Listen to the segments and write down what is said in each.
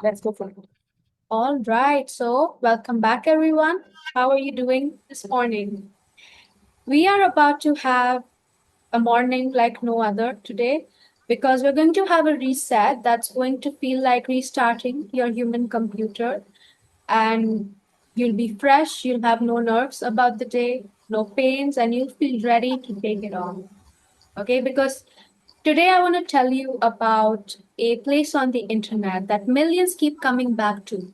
Let's go for it. All right. So, welcome back, everyone. How are you doing this morning? We are about to have a morning like no other today because we're going to have a reset that's going to feel like restarting your human computer, and you'll be fresh, you'll have no nerves about the day, no pains, and you'll feel ready to take it on. Okay, because today I want to tell you about a place on the internet that millions keep coming back to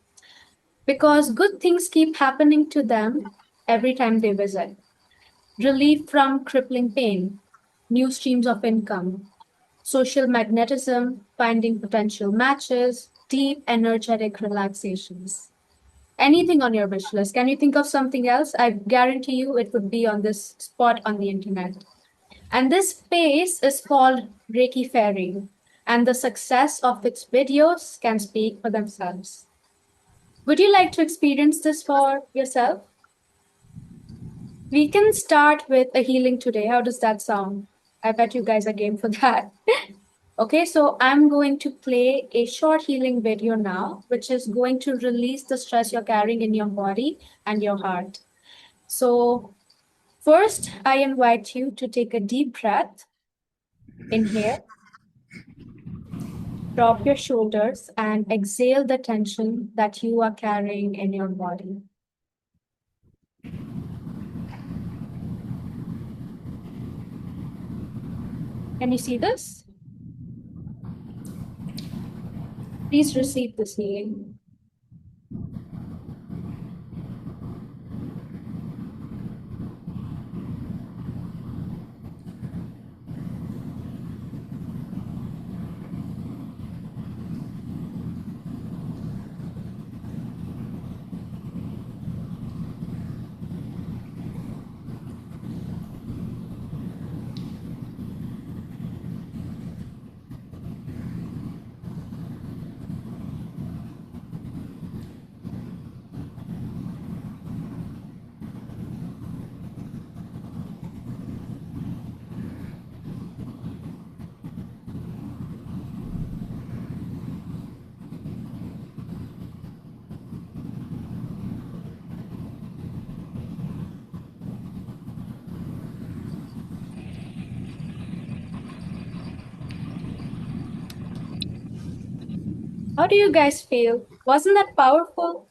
because good things keep happening to them every time they visit. Relief from crippling pain, new streams of income, social magnetism, finding potential matches, deep energetic relaxations. Anything on your wish list. Can you think of something else? I guarantee you it would be on this spot on the internet. And this space is called Reiki Fairy, and the success of its videos can speak for themselves. Would you like to experience this for yourself? We can start with a healing today. How does that sound? I bet you guys are game for that. Okay, so I'm going to play a short healing video now, which is going to release the stress you're carrying in your body and your heart. So, first, I invite you to take a deep breath. Inhale, drop your shoulders, and exhale the tension that you are carrying in your body. Can you see this? Please receive this healing. How do you guys feel? Wasn't that powerful?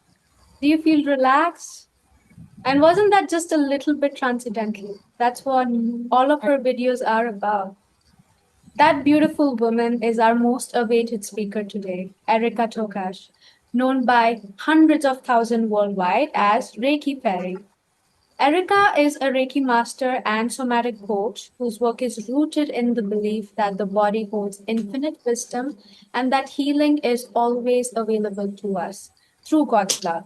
Do you feel relaxed? And wasn't that just a little bit transcendental? That's what all of her videos are about. That beautiful woman is our most awaited speaker today, Erica Tokach, known by hundreds of thousands worldwide as Reiki Fairy. Erica is a Reiki master and somatic coach whose work is rooted in the belief that the body holds infinite wisdom and that healing is always available to us through God's love.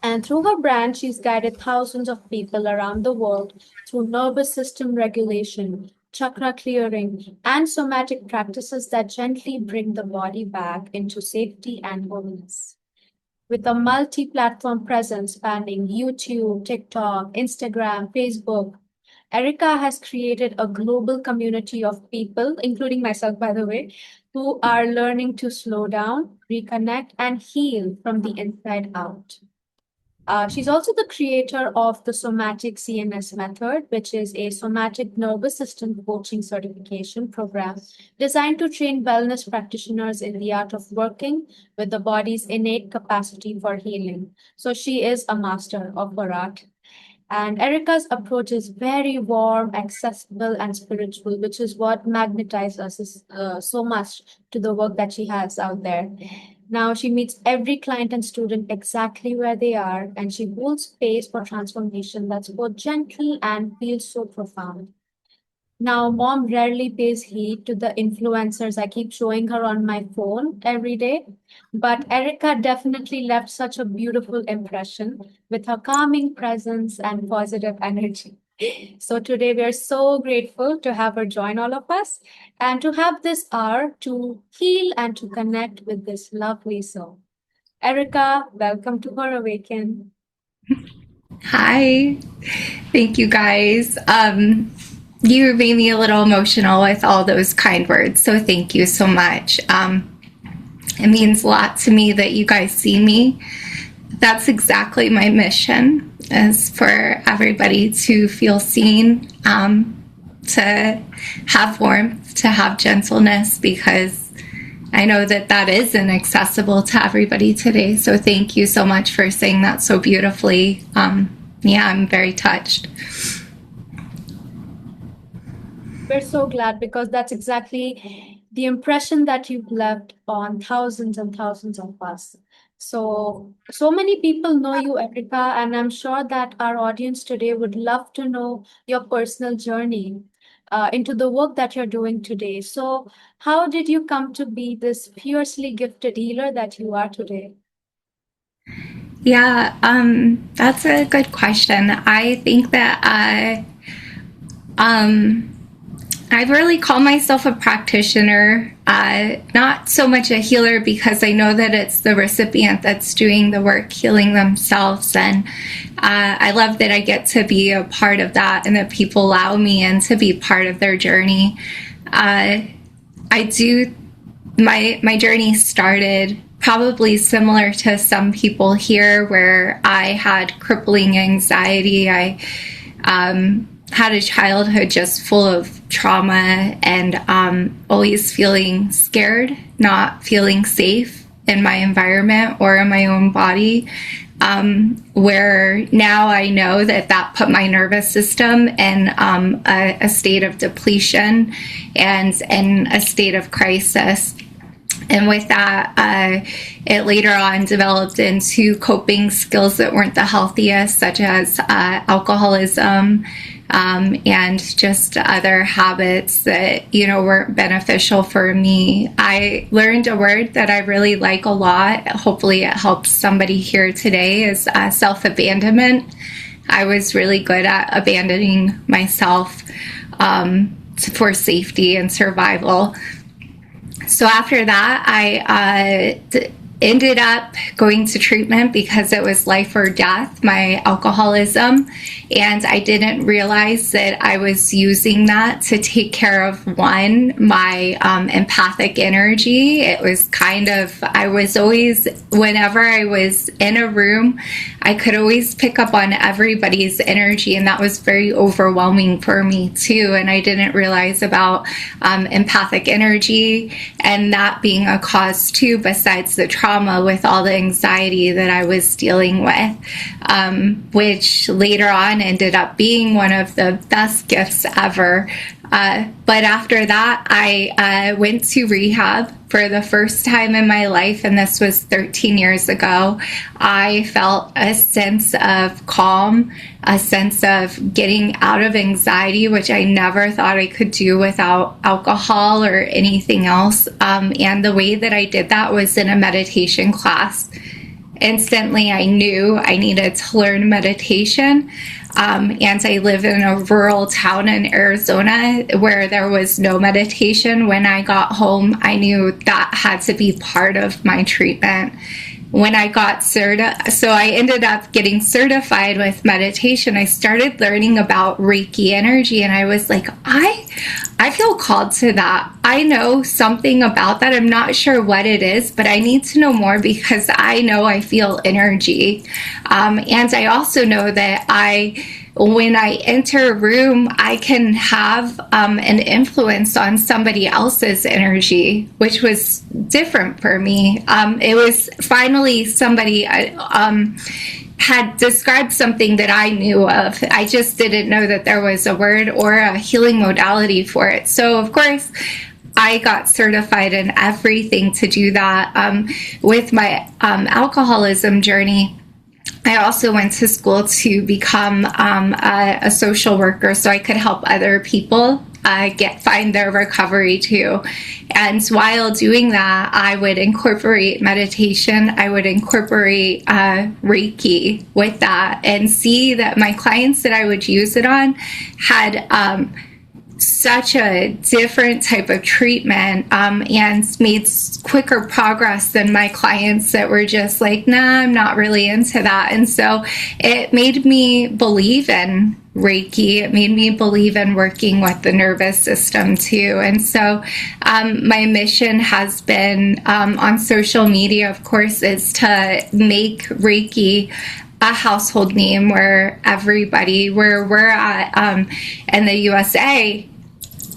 And through her brand, she's guided thousands of people around the world through nervous system regulation, chakra clearing, and somatic practices that gently bring the body back into safety and wholeness. With a multi platform presence spanning YouTube, TikTok, Instagram, Facebook, Erica has created a global community of people, including myself, by the way, who are learning to slow down, reconnect, and heal from the inside out. She's also the creator of the Somatic CNS method, which is a somatic nervous system coaching certification program designed to train wellness practitioners in the art of working with the body's innate capacity for healing. So she is a master of her art. And Erica's approach is very warm, accessible, and spiritual, which is what magnetizes us so much to the work that she has out there. Now, she meets every client and student exactly where they are, and she holds space for transformation that's both gentle and feels so profound. Now, mom rarely pays heed to the influencers I keep showing her on my phone every day, but Erica definitely left such a beautiful impression with her calming presence and positive energy. So, today we are so grateful to have her join all of us and to have this hour to heal and to connect with this lovely soul. Erica, welcome to her Awaken. Hi. Thank you guys. You made me a little emotional with all those kind words, so thank you so much. It means a lot to me that you guys see me. That's exactly my mission, is for everybody to feel seen, to have warmth, to have gentleness, because I know that that isn't accessible to everybody today. So thank you so much for saying that so beautifully. Yeah, I'm very touched. We're so glad, because that's exactly the impression that you've left on thousands and thousands of us. So many people know you, Erica, and I'm sure that our audience today would love to know your personal journey into the work that you're doing today. So, how did you come to be this fiercely gifted healer that you are today? Yeah, that's a good question. I think that I really call myself a practitioner, not so much a healer, because I know that it's the recipient that's doing the work, healing themselves. And I love that I get to be a part of that, and that people allow me in to be part of their journey. I do, my journey started probably similar to some people here, where I had crippling anxiety. I had a childhood just full of trauma, and always feeling scared, not feeling safe in my environment or in my own body, where now I know that that put my nervous system in a state of depletion and in a state of crisis. And with that, it later on developed into coping skills that weren't the healthiest, such as alcoholism, and just other habits that, weren't beneficial for me. I learned a word that I really like a lot. Hopefully it helps somebody here today, is self-abandonment. I was really good at abandoning myself for safety and survival. So after that, I ended up going to treatment because it was life or death, my alcoholism. And I didn't realize that I was using that to take care of, one, my empathic energy. It was I was always, whenever I was in a room, I could always pick up on everybody's energy. And that was very overwhelming for me too. And I didn't realize about empathic energy, and that being a cause too, besides the trauma, with all the anxiety that I was dealing with, which later on ended up being one of the best gifts ever. But after that, I went to rehab for the first time in my life, and this was 13 years ago. I felt a sense of calm, a sense of getting out of anxiety, which I never thought I could do without alcohol or anything else. And the way that I did that was in a meditation class. Instantly, I knew I needed to learn meditation. And I live in a rural town in Arizona where there was no meditation. When I got home, I knew that had to be part of my treatment. When I got so I ended up getting certified with meditation. I started learning about Reiki energy, and I was like, I feel called to that. I know something about that. I'm not sure what it is, but I need to know more, because I know I feel energy. And I also know that when I enter a room, I can have an influence on somebody else's energy, which was different for me. It was finally somebody had described something that I knew of. I just didn't know that there was a word or a healing modality for it. So, of course, I got certified in everything to do that. With my alcoholism journey, I also went to school to become a social worker, so I could help other people find their recovery too. And while doing that, I would incorporate meditation. I would incorporate Reiki with that, and see that my clients that I would use it on had such a different type of treatment, and made quicker progress than my clients that were just like, nah, I'm not really into that. And so it made me believe in Reiki. It made me believe in working with the nervous system too. And so my mission has been on social media, of course, is to make Reiki a household name where where we're at in the USA.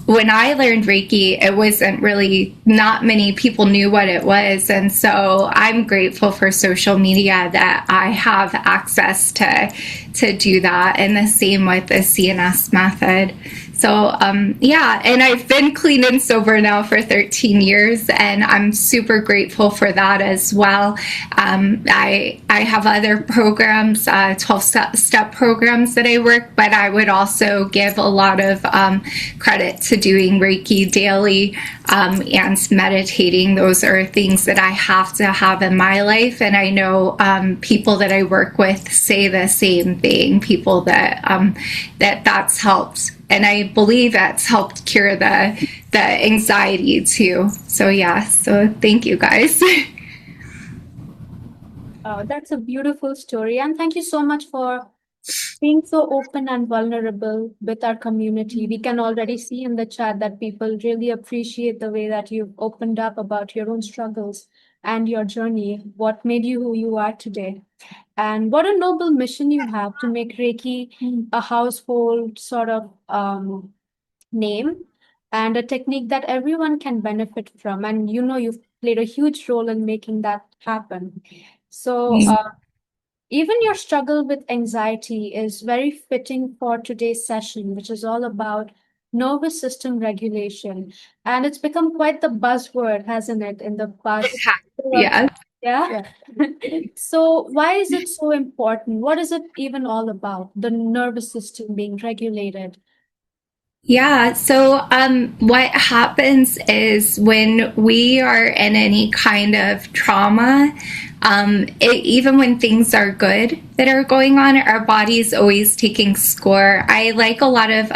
When I learned Reiki, it wasn't really, not many people knew what it was. And so I'm grateful for social media that I have access to do that. And the same with the CNS method. So, yeah, and I've been clean and sober now for 13 years, and I'm super grateful for that as well. I have other programs, 12-step programs that I work, but I would also give a lot of credit to doing Reiki daily and meditating. Those are things that I have to have in my life, and I know people that I work with say the same thing. People that's helped, and I believe that's helped cure the anxiety too. So yeah, so thank you guys. That's a beautiful story. And thank you so much for being so open and vulnerable with our community. We can already see in the chat that people really appreciate the way that you've opened up about your own struggles and your journey, what made you who you are today. And what a noble mission you have to make Reiki a household sort of name and a technique that everyone can benefit from. And you know, you've played a huge role in making that happen. So, even your struggle with anxiety is very fitting for today's session, which is all about nervous system regulation. And it's become quite the buzzword, hasn't it, in the past year or Yeah. so? Yeah. So, why is it so important? What is it even all about? The nervous system being regulated. Yeah. So, what happens is when we are in any kind of trauma, even when things are good that are going on, our body's always taking score. I like a lot of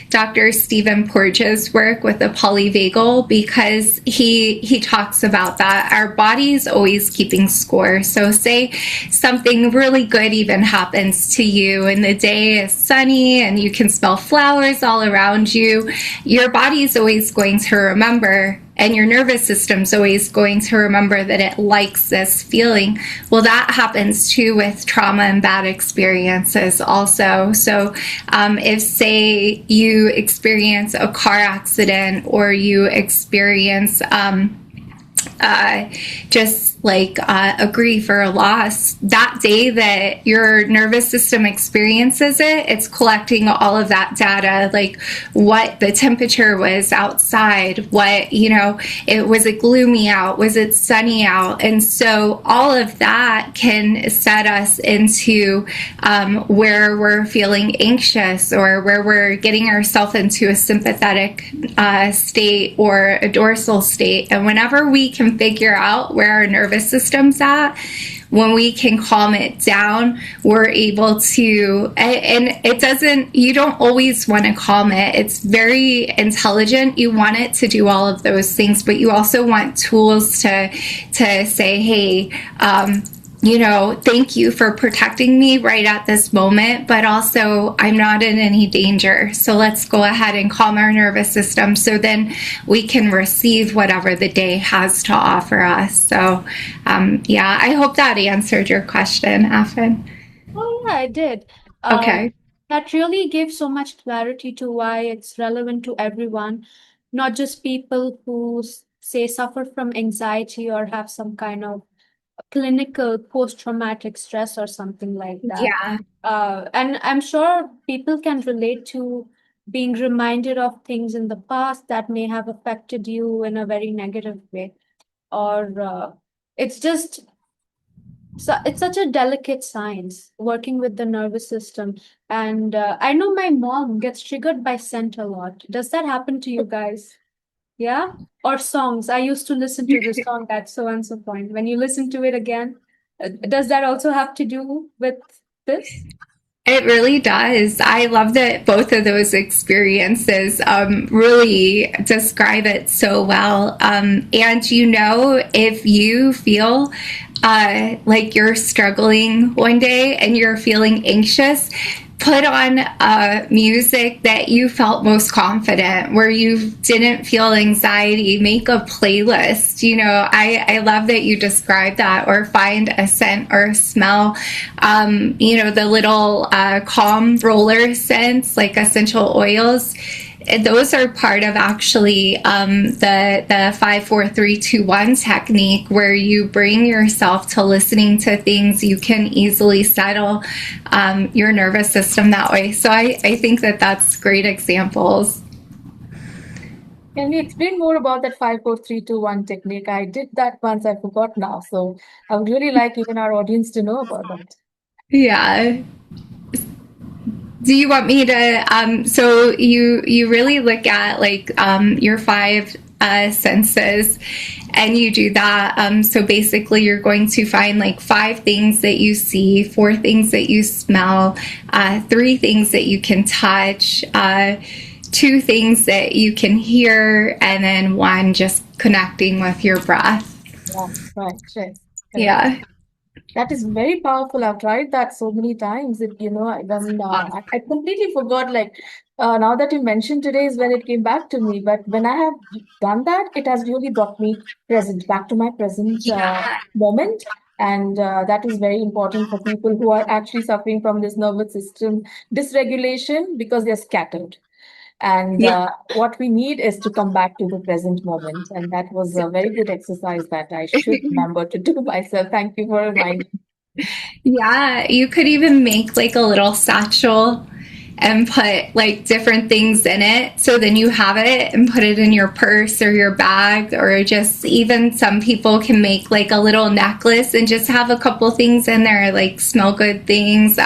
Dr. Stephen Porges' work with the polyvagal because he talks about that. Our body's always keeping score. So say something really good even happens to you and the day is sunny and you can smell flowers all around you, your body's always going to remember, and your nervous system's always going to remember that it likes this feeling. Well, that happens too with trauma and bad experiences also. So if, say, you experience a car accident or you experience just like a grief or a loss, that day that your nervous system experiences it, it's collecting all of that data, like what the temperature was outside, what, it was it gloomy out, was it sunny out? And so all of that can set us into where we're feeling anxious or where we're getting ourselves into a sympathetic state or a dorsal state. And whenever we can figure out where our nervous system's at, when we can calm it down, we're able to, and you don't always want to calm it. It's very intelligent. You want it to do all of those things, but you also want tools to say, hey, thank you for protecting me right at this moment, but also I'm not in any danger. So let's go ahead and calm our nervous system so then we can receive whatever the day has to offer us. So, yeah, I hope that answered your question, Afin. Oh, yeah, I did. Okay. That really gave so much clarity to why it's relevant to everyone, not just people who say suffer from anxiety or have some kind of clinical post-traumatic stress or something like that. Yeah. And I'm sure people can relate to being reminded of things in the past that may have affected you in a very negative way. Or it's just so it's such a delicate science working with the nervous system. And I know my mom gets triggered by scent a lot. Does that happen to you guys? Yeah? Or songs. I used to listen to this song at so and so point. When you listen to it again, does that also have to do with this? It really does. I love that both of those experiences really describe it so well. And if you feel like you're struggling one day and you're feeling anxious, put on music that you felt most confident, where you didn't feel anxiety. Make a playlist. I love that you described that. Or find a scent or a smell. The little calm roller scents like essential oils. Those are part of actually the 5, 4, 3, 2, 1 technique, where you bring yourself to listening to things. You can easily settle your nervous system that way. So I think that that's great examples. Can you explain more about that 5, 4, 3, 2, 1 technique? I did that once, I forgot now. So I would really like even our audience to know about that. Yeah. Do you want me to? So you really look at like your five senses, and you do that. So basically, you're going to find like 5 things that you see, 4 things that you smell, 3 things that you can touch, 2 things that you can hear, and then 1 just connecting with your breath. Yeah, right. Yes. Yeah. That is very powerful. I've tried that so many times. I completely forgot. Like now that you mentioned, today is when it came back to me. But when I have done that, it has really brought me back to my present Yeah. moment. And that is very important for people who are actually suffering from this nervous system dysregulation because they're scattered. And Yeah. what we need is to come back to the present moment. And that was a very good exercise that I should remember to do myself. Thank you for reminding. Yeah, you could even make like a little satchel and put like different things in it. So then you have it and put it in your purse or your bag, or just even some people can make like a little necklace and just have a couple things in there, like smell good things,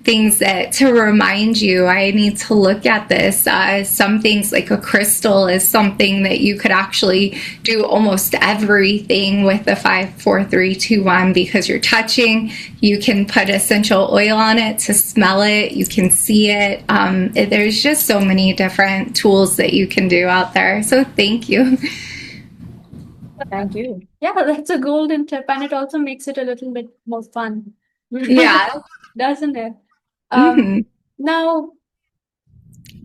things that to remind you, I need to look at this. Some things like a crystal is something that you could actually do almost everything with the 5, 4, 3, 2, 1, because you're touching. You can put essential oil on it to smell it. You can see it. There's just so many different tools that you can do out there. So thank you. Thank you. Yeah, that's a golden tip, and it also makes it a little bit more fun. Yeah. Doesn't it? Mm-hmm. Now,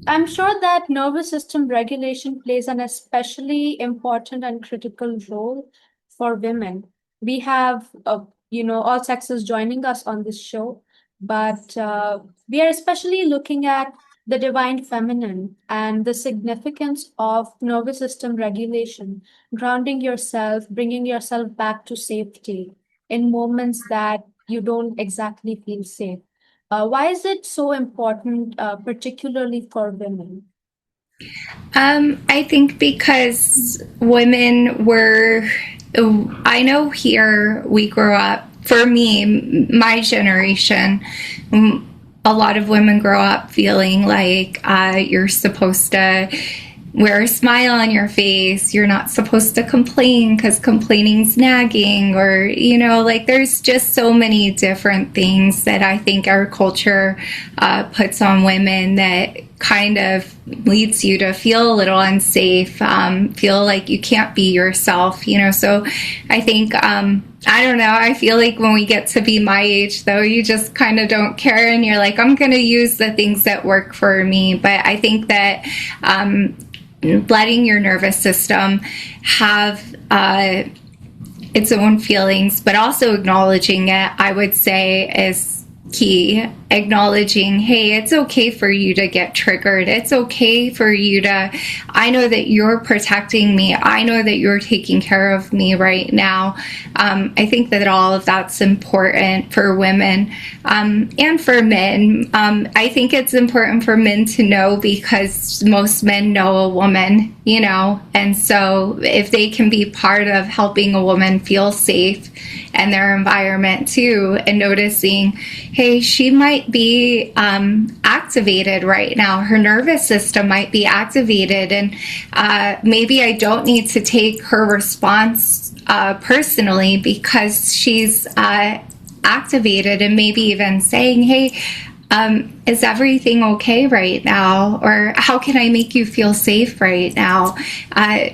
I'm sure that nervous system regulation plays an especially important and critical role for women. We have, all sexes joining us on this show, but we are especially looking at the divine feminine and the significance of nervous system regulation, grounding yourself, bringing yourself back to safety in moments that you don't exactly feel safe. Why is it so important, particularly for women? I think because women were, I know here we grew up, for me, my generation, a lot of women grow up feeling like you're supposed to wear a smile on your face. You're not supposed to complain because complaining's nagging, or, like there's just so many different things that I think our culture puts on women that kind of leads you to feel a little unsafe, feel like you can't be yourself, So I think, I don't know, I feel like when we get to be my age, though, you just kind of don't care, and you're like, I'm going to use the things that work for me. But I think that letting your nervous system have its own feelings, but also acknowledging it, I would say, is key. Acknowledging, hey, it's okay for you to get triggered. It's okay for you to, I know that you're protecting me. I know that you're taking care of me right now. I think that all of that's important for women and for men. I think it's important for men to know, because most men know a woman, and so if they can be part of helping a woman feel safe and their environment too, and noticing, hey, she might be activated right now. Her nervous system might be activated, and maybe I don't need to take her response personally because she's activated, and maybe even saying, hey, is everything okay right now? Or how can I make you feel safe right now?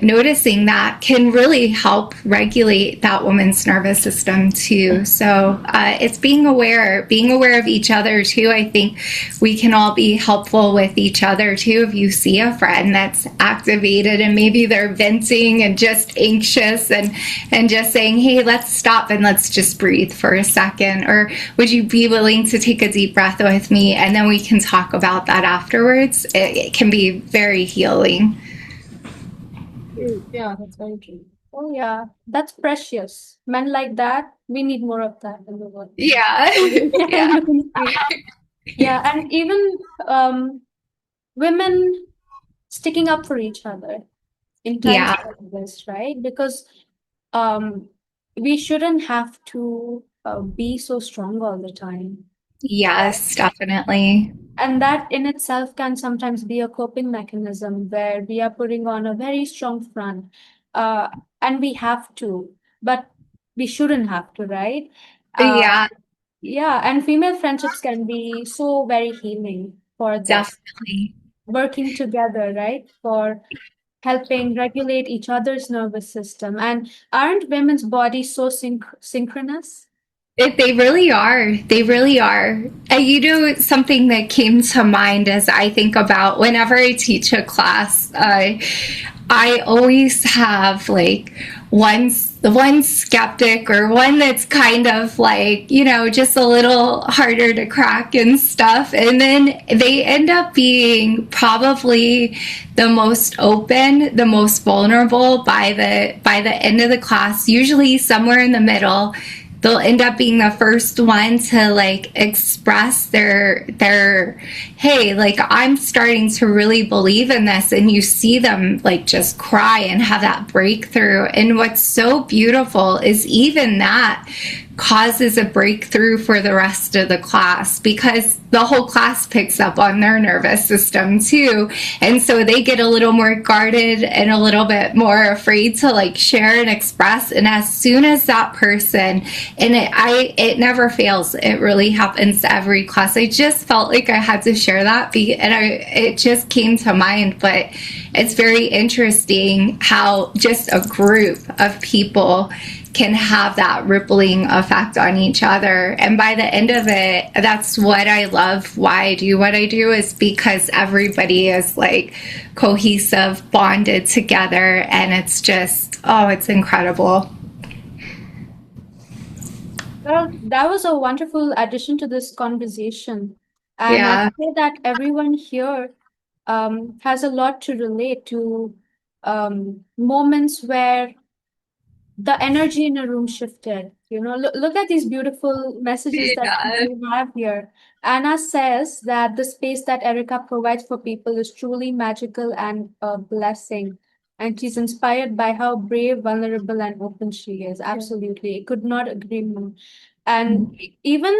Noticing that can really help regulate that woman's nervous system too. So it's being aware of each other too. I think we can all be helpful with each other too. If you see a friend that's activated and maybe they're venting and just anxious, and just saying, hey, let's stop and let's just breathe for a second. Or would you be willing to take a deep breath with me? And then we can talk about that afterwards. It can be very healing. Yeah, that's very true. Oh, yeah, that's precious. Men like that, we need more of that in the world. Yeah. Yeah. Yeah, and even women sticking up for each other in times Yeah. like this, right? Because um, we shouldn't have to be so strong all the time. Yes, definitely. And that in itself can sometimes be a coping mechanism where we are putting on a very strong front. Uh, and we have to, but we shouldn't have to, right? Uh, Yeah, yeah, and female friendships can be so very healing for this, definitely. working together, right? For helping regulate each other's nervous system. And aren't women's bodies so synchronous? They really are. They really are. Something that came to mind as I think about whenever I teach a class, I always have like one skeptic or one that's kind of like, just a little harder to crack and stuff. And then they end up being probably the most open, the most vulnerable by the end of the class, usually somewhere in the middle. They'll end up being the first one to like express their hey, like I'm starting to really believe in this, and you see them like just cry and have that breakthrough. And what's so beautiful is even that causes a breakthrough for the rest of the class, because the whole class picks up on their nervous system too, and so they get a little more guarded and a little bit more afraid to like share and express. And as soon as that person, and it never fails, it really happens to every class. I just felt like I had to share that, and it just came to mind. But it's very interesting how just a group of people can have that rippling effect on each other. And by the end of it, that's what I love. Why I do what I do is because everybody is like cohesive, bonded together. And it's just, oh, it's incredible. Well, that was a wonderful addition to this conversation. And I'd Yeah. say that everyone here has a lot to relate to moments where the energy in a room shifted. Look at these beautiful messages that Yeah. we have here. Anna says that the space that Erica provides for people is truly magical and a blessing. And she's inspired by how brave, vulnerable, and open she is. Absolutely. Could not agree more. And even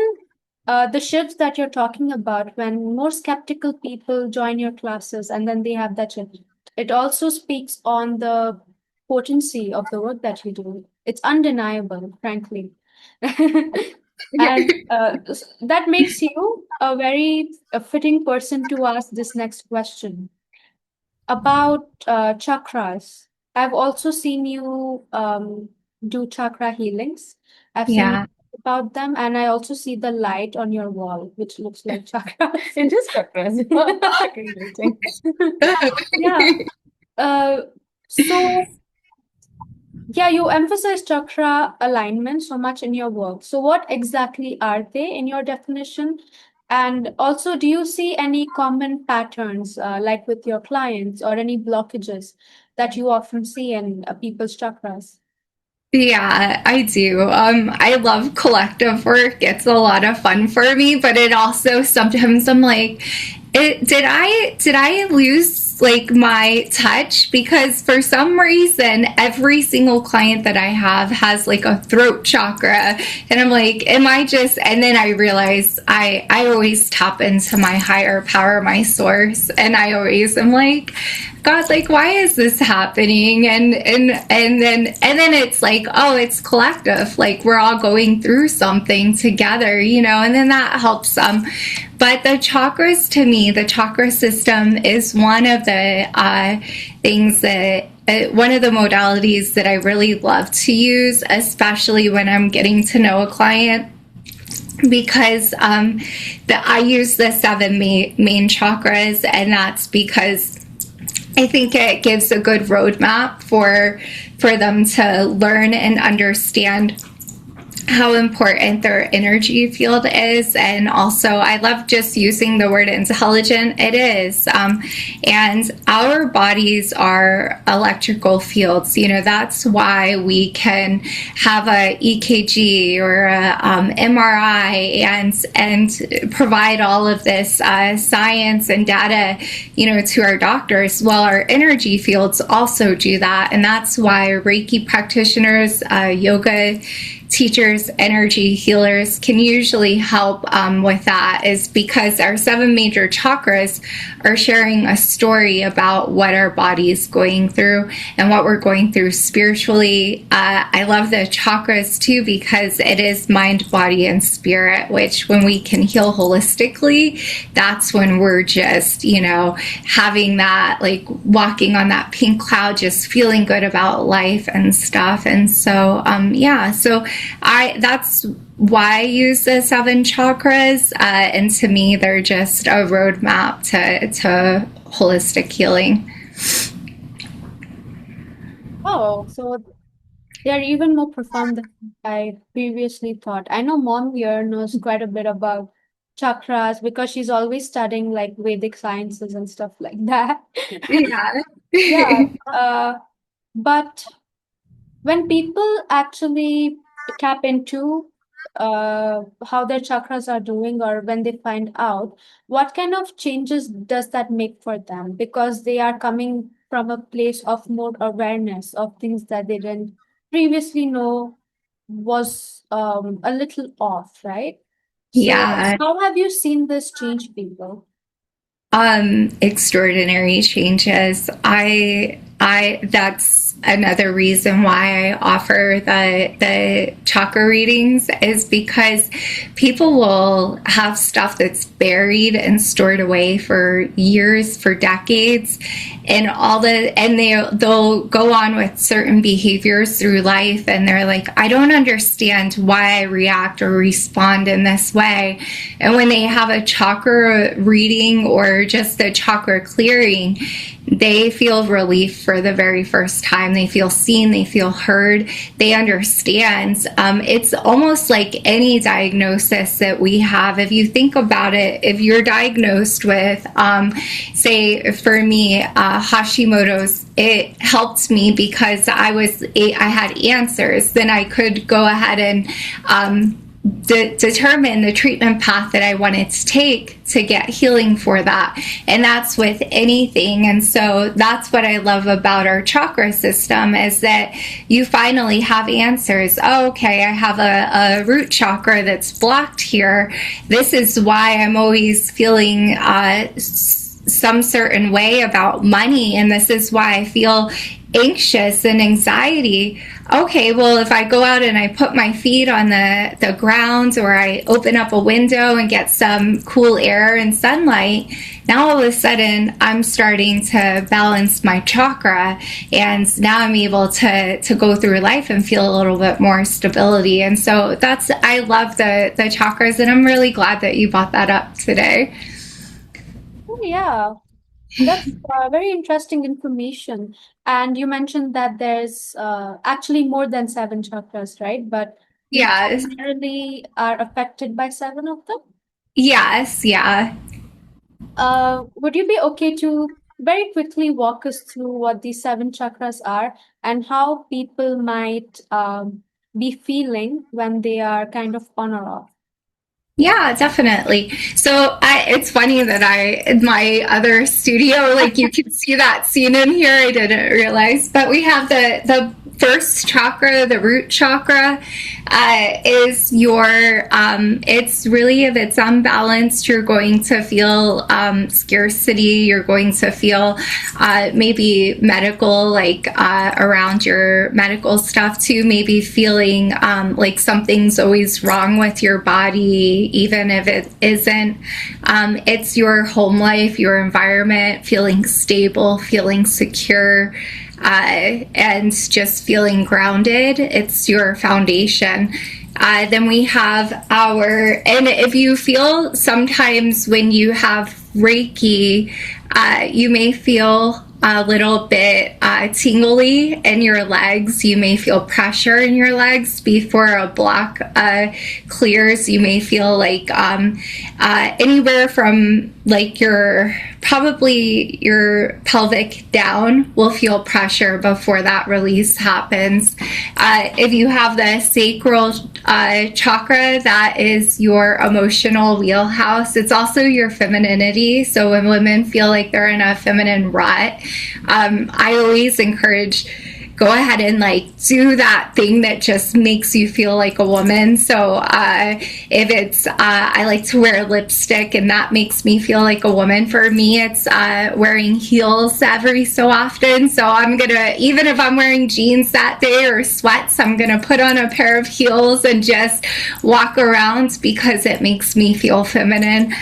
the shifts that you're talking about, when more skeptical people join your classes and then they have that shift, it also speaks on the potency of the work that you do. It's undeniable, frankly. And that makes you a very fitting person to ask this next question about chakras. I've also seen you do chakra healings. I've seen you Yeah. talk about them, and I also see the light on your wall, which looks like chakras. It is chakras. Aggregating. Yeah. Uh, so yeah, you emphasize chakra alignment so much in your work. So, what exactly are they in your definition? And also, do you see any common patterns, like with your clients, or any blockages that you often see in people's chakras? Yeah, I do. I love collective work. It's a lot of fun for me, but it also sometimes I'm like, did I lose like my touch? Because for some reason, every single client that I have has like a throat chakra, and I'm like, am I just? And then I realize I always tap into my higher power, my source, and I always am like, God, like, why is this happening? And then it's like, oh, it's collective. Like we're all going through something together, and then that helps But the chakras, to me, the chakra system is one of the things that one of the modalities that I really love to use, especially when I'm getting to know a client, because I use the seven main chakras, and that's because I think it gives a good roadmap for them to learn and understand how important their energy field is. And also, I love just using the word intelligent. It is. And our bodies are electrical fields. You know, that's why we can have a EKG or a MRI and provide all of this science and data, you know, to our doctors. Well, our energy fields also do that. And that's why Reiki practitioners, yoga teachers, energy healers can usually help with that, is because our seven major chakras are sharing a story about what our body is going through and what we're going through spiritually. I love the chakras too, because it is mind, body, and spirit, which when we can heal holistically, that's when we're just, you know, having that, like walking on that pink cloud, just feeling good about life and stuff. And so, so that's why I use the seven chakras, and to me, they're just a roadmap to holistic healing. Oh, so they're even more profound than I previously thought. I know mom here knows quite a bit about chakras because she's always studying like Vedic sciences and stuff like that. Yeah. Yeah, but when people actually tap into how their chakras are doing, or when they find out, what kind of changes does that make for them? Because they are coming from a place of more awareness of things that they didn't previously know was a little off, right? So, Yeah. how have you seen this change people? Extraordinary changes. I that's another reason why I offer the chakra readings, is because people will have stuff that's buried and stored away for years, for decades, and they'll go on with certain behaviors through life, and they're like, I don't understand why I react or respond in this way. And when they have a chakra reading or just a chakra clearing, they feel relief for the very first time. They feel seen, they feel heard, they understand. It's almost like any diagnosis that we have. If you think about it, if you're diagnosed with, say for me, Hashimoto's, it helped me because I had answers. Then I could go ahead and determine the treatment path that I wanted to take to get healing for that. And that's with anything. And so that's what I love about our chakra system, is that you finally have answers. Oh, okay, I have a root chakra that's blocked here. This is why I'm always feeling some certain way about money, and this is why I feel anxious and anxiety. Okay, well, if I go out and I put my feet on the ground, or I open up a window and get some cool air and sunlight, now all of a sudden I'm starting to balance my chakra, and now I'm able to go through life and feel a little bit more stability. And so I love the chakras, and I'm really glad that you brought that up today. Oh, yeah. That's very interesting information. And you mentioned that there's actually more than seven chakras, right? But we Yeah. primarily are affected by seven of them. Yes, yeah. Would you be okay to very quickly walk us through what these seven chakras are and how people might be feeling when they are kind of on or off? Yeah, definitely. So it's funny that in my other studio, like you can see that scene in here. I didn't realize, but we have first chakra, the root chakra, is your, it's really, if it's unbalanced, you're going to feel scarcity. You're going to feel maybe medical, like around your medical stuff too, maybe feeling like something's always wrong with your body, even if it isn't. It's your home life, your environment, feeling stable, feeling secure, and just feeling grounded. It's your foundation. Then we have and if you feel sometimes when you have Reiki, you may feel a little bit tingly in your legs. You may feel pressure in your legs before a block clears. You may feel like anywhere from like probably your pelvic down will feel pressure before that release happens. If you have the sacral chakra, that is your emotional wheelhouse. It's also your femininity. So when women feel like they're in a feminine rut, I always encourage, go ahead and like do that thing that just makes you feel like a woman. So if it's, I like to wear lipstick and that makes me feel like a woman. For me, it's wearing heels every so often. So I'm gonna, even if I'm wearing jeans that day or sweats, I'm gonna put on a pair of heels and just walk around because it makes me feel feminine.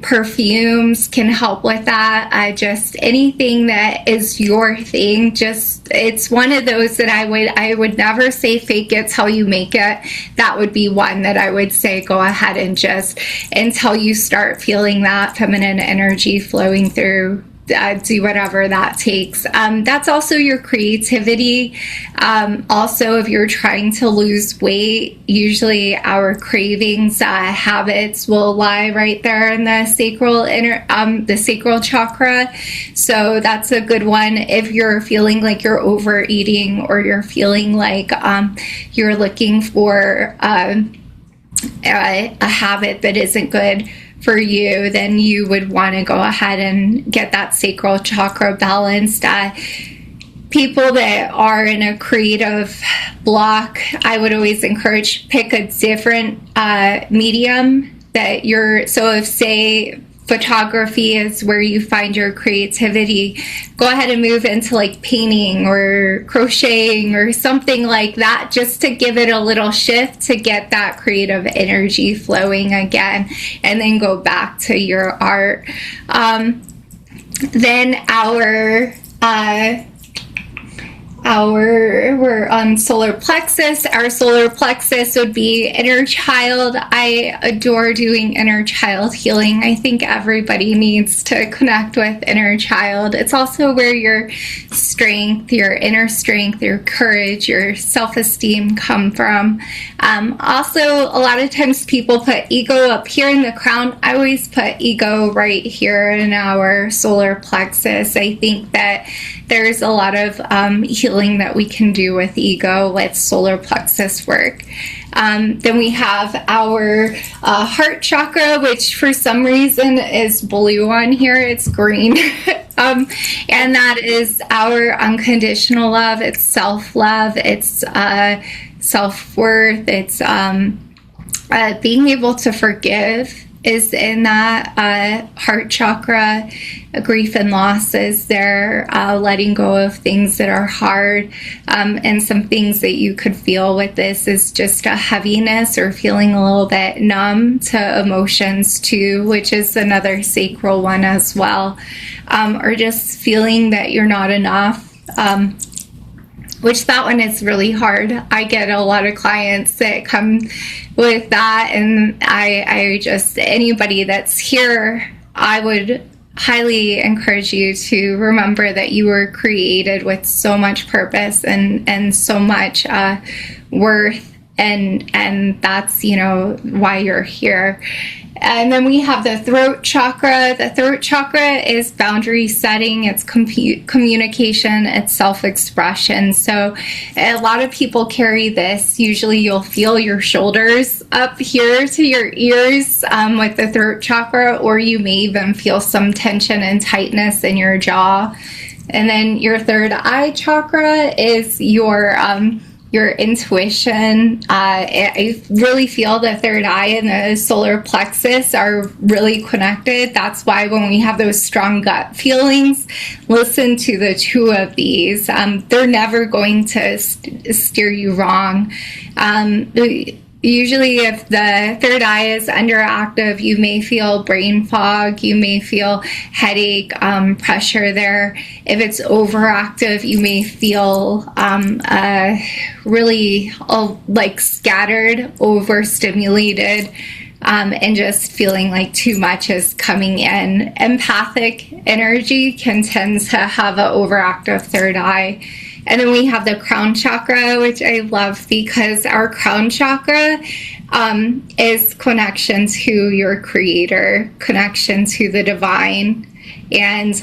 Perfumes can help with that. Just anything that is your thing, just, it's one of those that I would never say fake it till you make it. That would be one that I would say go ahead and just, until you start feeling that feminine energy flowing through, do whatever that takes. That's also your creativity. Also, if you're trying to lose weight, usually our cravings, habits will lie right there in the sacral chakra. So that's a good one. If you're feeling like you're overeating, or you're feeling like you're looking for a habit that isn't good for you, then you would want to go ahead and get that sacral chakra balanced. People that are in a creative block, I would always encourage, pick a different medium that so if, say, photography is where you find your creativity, go ahead and move into like painting or crocheting or something like that, just to give it a little shift to get that creative energy flowing again, and then go back to your art. Then we're on solar plexus. Our solar plexus would be inner child. I adore doing inner child healing. I think everybody needs to connect with inner child. It's also where your strength, your inner strength, your courage, your self-esteem come from. Also, a lot of times people put ego up here in the crown. I always put ego right here in our solar plexus. I think that there's a lot of healing that we can do with ego, with solar plexus work. Then we have our heart chakra, which for some reason is blue on here. It's green. And that is our unconditional love. It's self-love. It's self-worth. It's being able to forgive is in that heart chakra. Grief and loss is there, letting go of things that are hard, and some things that you could feel with this is just a heaviness or feeling a little bit numb to emotions too, which is another sacral one as well, or just feeling that you're not enough, which that one is really hard. I get a lot of clients that come with that, and I just, anybody that's here, I would highly encourage you to remember that you were created with so much purpose and so much worth, and that's, why you're here. And then we have the throat chakra. The throat chakra is boundary setting, it's communication, it's self-expression. So a lot of people carry this. Usually you'll feel your shoulders up here to your ears with the throat chakra, or you may even feel some tension and tightness in your jaw. And then your third eye chakra is your intuition. I really feel the third eye and the solar plexus are really connected. That's why when we have those strong gut feelings, listen to the two of these. They're never going to steer you wrong. Usually, if the third eye is underactive, you may feel brain fog, you may feel headache, pressure there. If it's overactive, you may feel really like scattered, overstimulated, and just feeling like too much is coming in. Empathic energy can tend to have an overactive third eye. And then we have the crown chakra, which I love because our crown chakra is connection to your creator, connection to the divine. And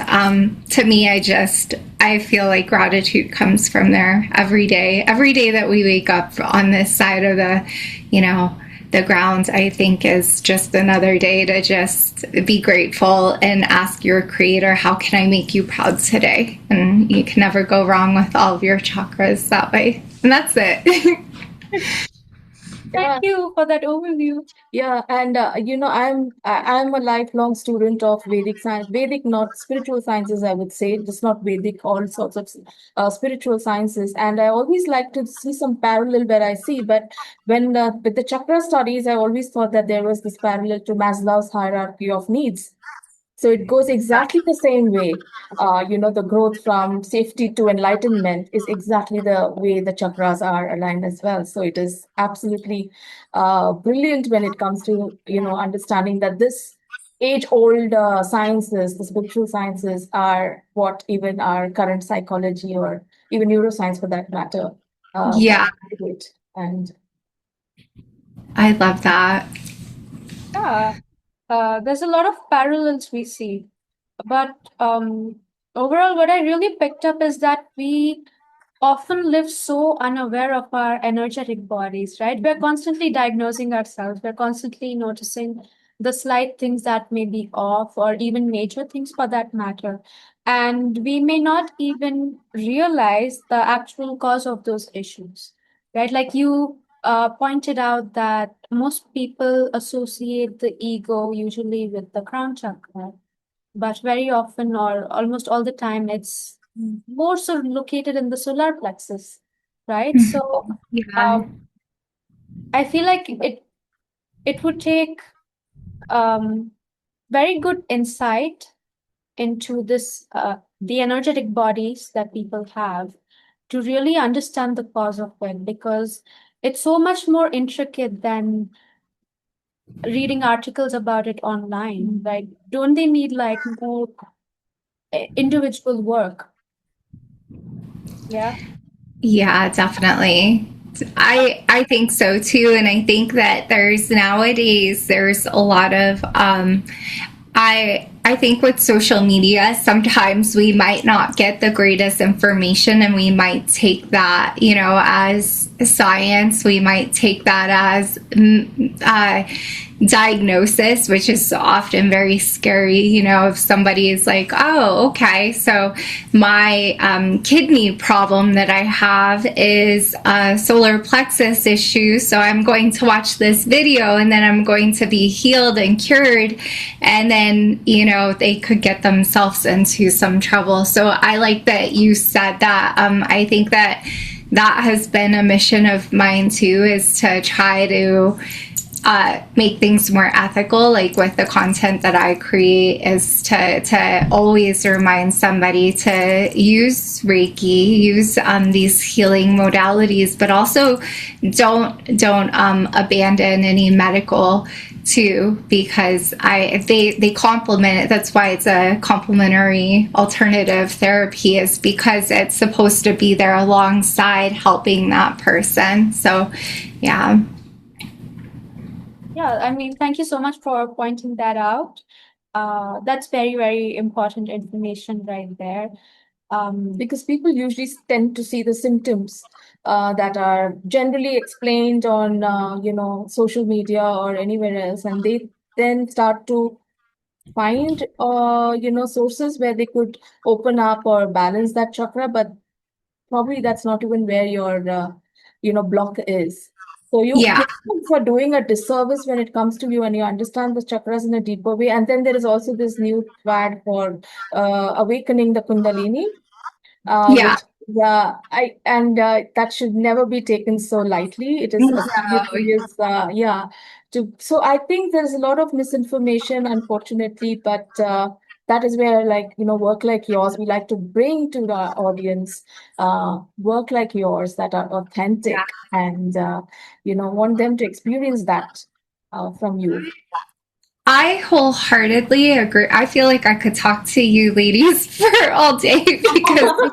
to me, I feel like gratitude comes from there every day. Every day that we wake up on this side of the ground, I think is just another day to just be grateful and ask your creator, how can I make you proud today? And you can never go wrong with all of your chakras that way. And that's it. Thank you for that overview. Yeah, and I'm a lifelong student of Vedic science, Vedic not spiritual sciences, I would say, just not Vedic, all sorts of spiritual sciences. And I always like to see some parallel where I see, but when with the chakra studies, I always thought that there was this parallel to Maslow's hierarchy of needs. So it goes exactly the same way. The growth from safety to enlightenment is exactly the way the chakras are aligned as well. So it is absolutely brilliant when it comes to, understanding that this age-old sciences, the spiritual sciences, are what even our current psychology or even neuroscience, for that matter, can Yeah, create. And I love that. Yeah, there's a lot of parallels we see. But overall, what I really picked up is that we often live so unaware of our energetic bodies, right? We're constantly diagnosing ourselves, we're constantly noticing the slight things that may be off, or even major things for that matter. And we may not even realize the actual cause of those issues, right? Like you pointed out that most people associate the ego usually with the crown chakra, but very often or almost all the time it's more so located in the solar plexus, right? So Yeah. um, I feel like it would take um, very good insight into this the energetic bodies that people have to really understand the cause of it, because it's so much more intricate than reading articles about it online, right? Don't they need like more individual work? Yeah. Yeah, definitely. I think so too, and I think that there's a lot of I think with social media, sometimes we might not get the greatest information, and we might take that, as science. We might take that as diagnosis, which is often very scary. If somebody is like, oh, okay, so my kidney problem that I have is a solar plexus issue, so I'm going to watch this video and then I'm going to be healed and cured. And then, they could get themselves into some trouble. So I like that you said that. I think that has been a mission of mine too, is to try to make things more ethical, like with the content that I create, is to always remind somebody to use Reiki, use these healing modalities, but also don't abandon any medical too, because they complement it. That's why it's a complementary alternative therapy, is because it's supposed to be there alongside helping that person. So yeah. Yeah, I mean, thank you so much for pointing that out. That's very, very important information right there. because people usually tend to see the symptoms that are generally explained on social media or anywhere else, and they then start to find sources where they could open up or balance that chakra, but probably that's not even where your block is. So Yeah. for doing a disservice when it comes to you and you understand the chakras in a deeper way. And then there is also this new fad for awakening the kundalini, Yeah. which I and that should never be taken so lightly. It is a serious, No. serious, yeah. So I think there's a lot of misinformation, unfortunately, but that is where, like, work like yours, we like to bring to the audience, work like yours that are authentic and want them to experience that from you. I wholeheartedly agree. I feel like I could talk to you ladies for all day because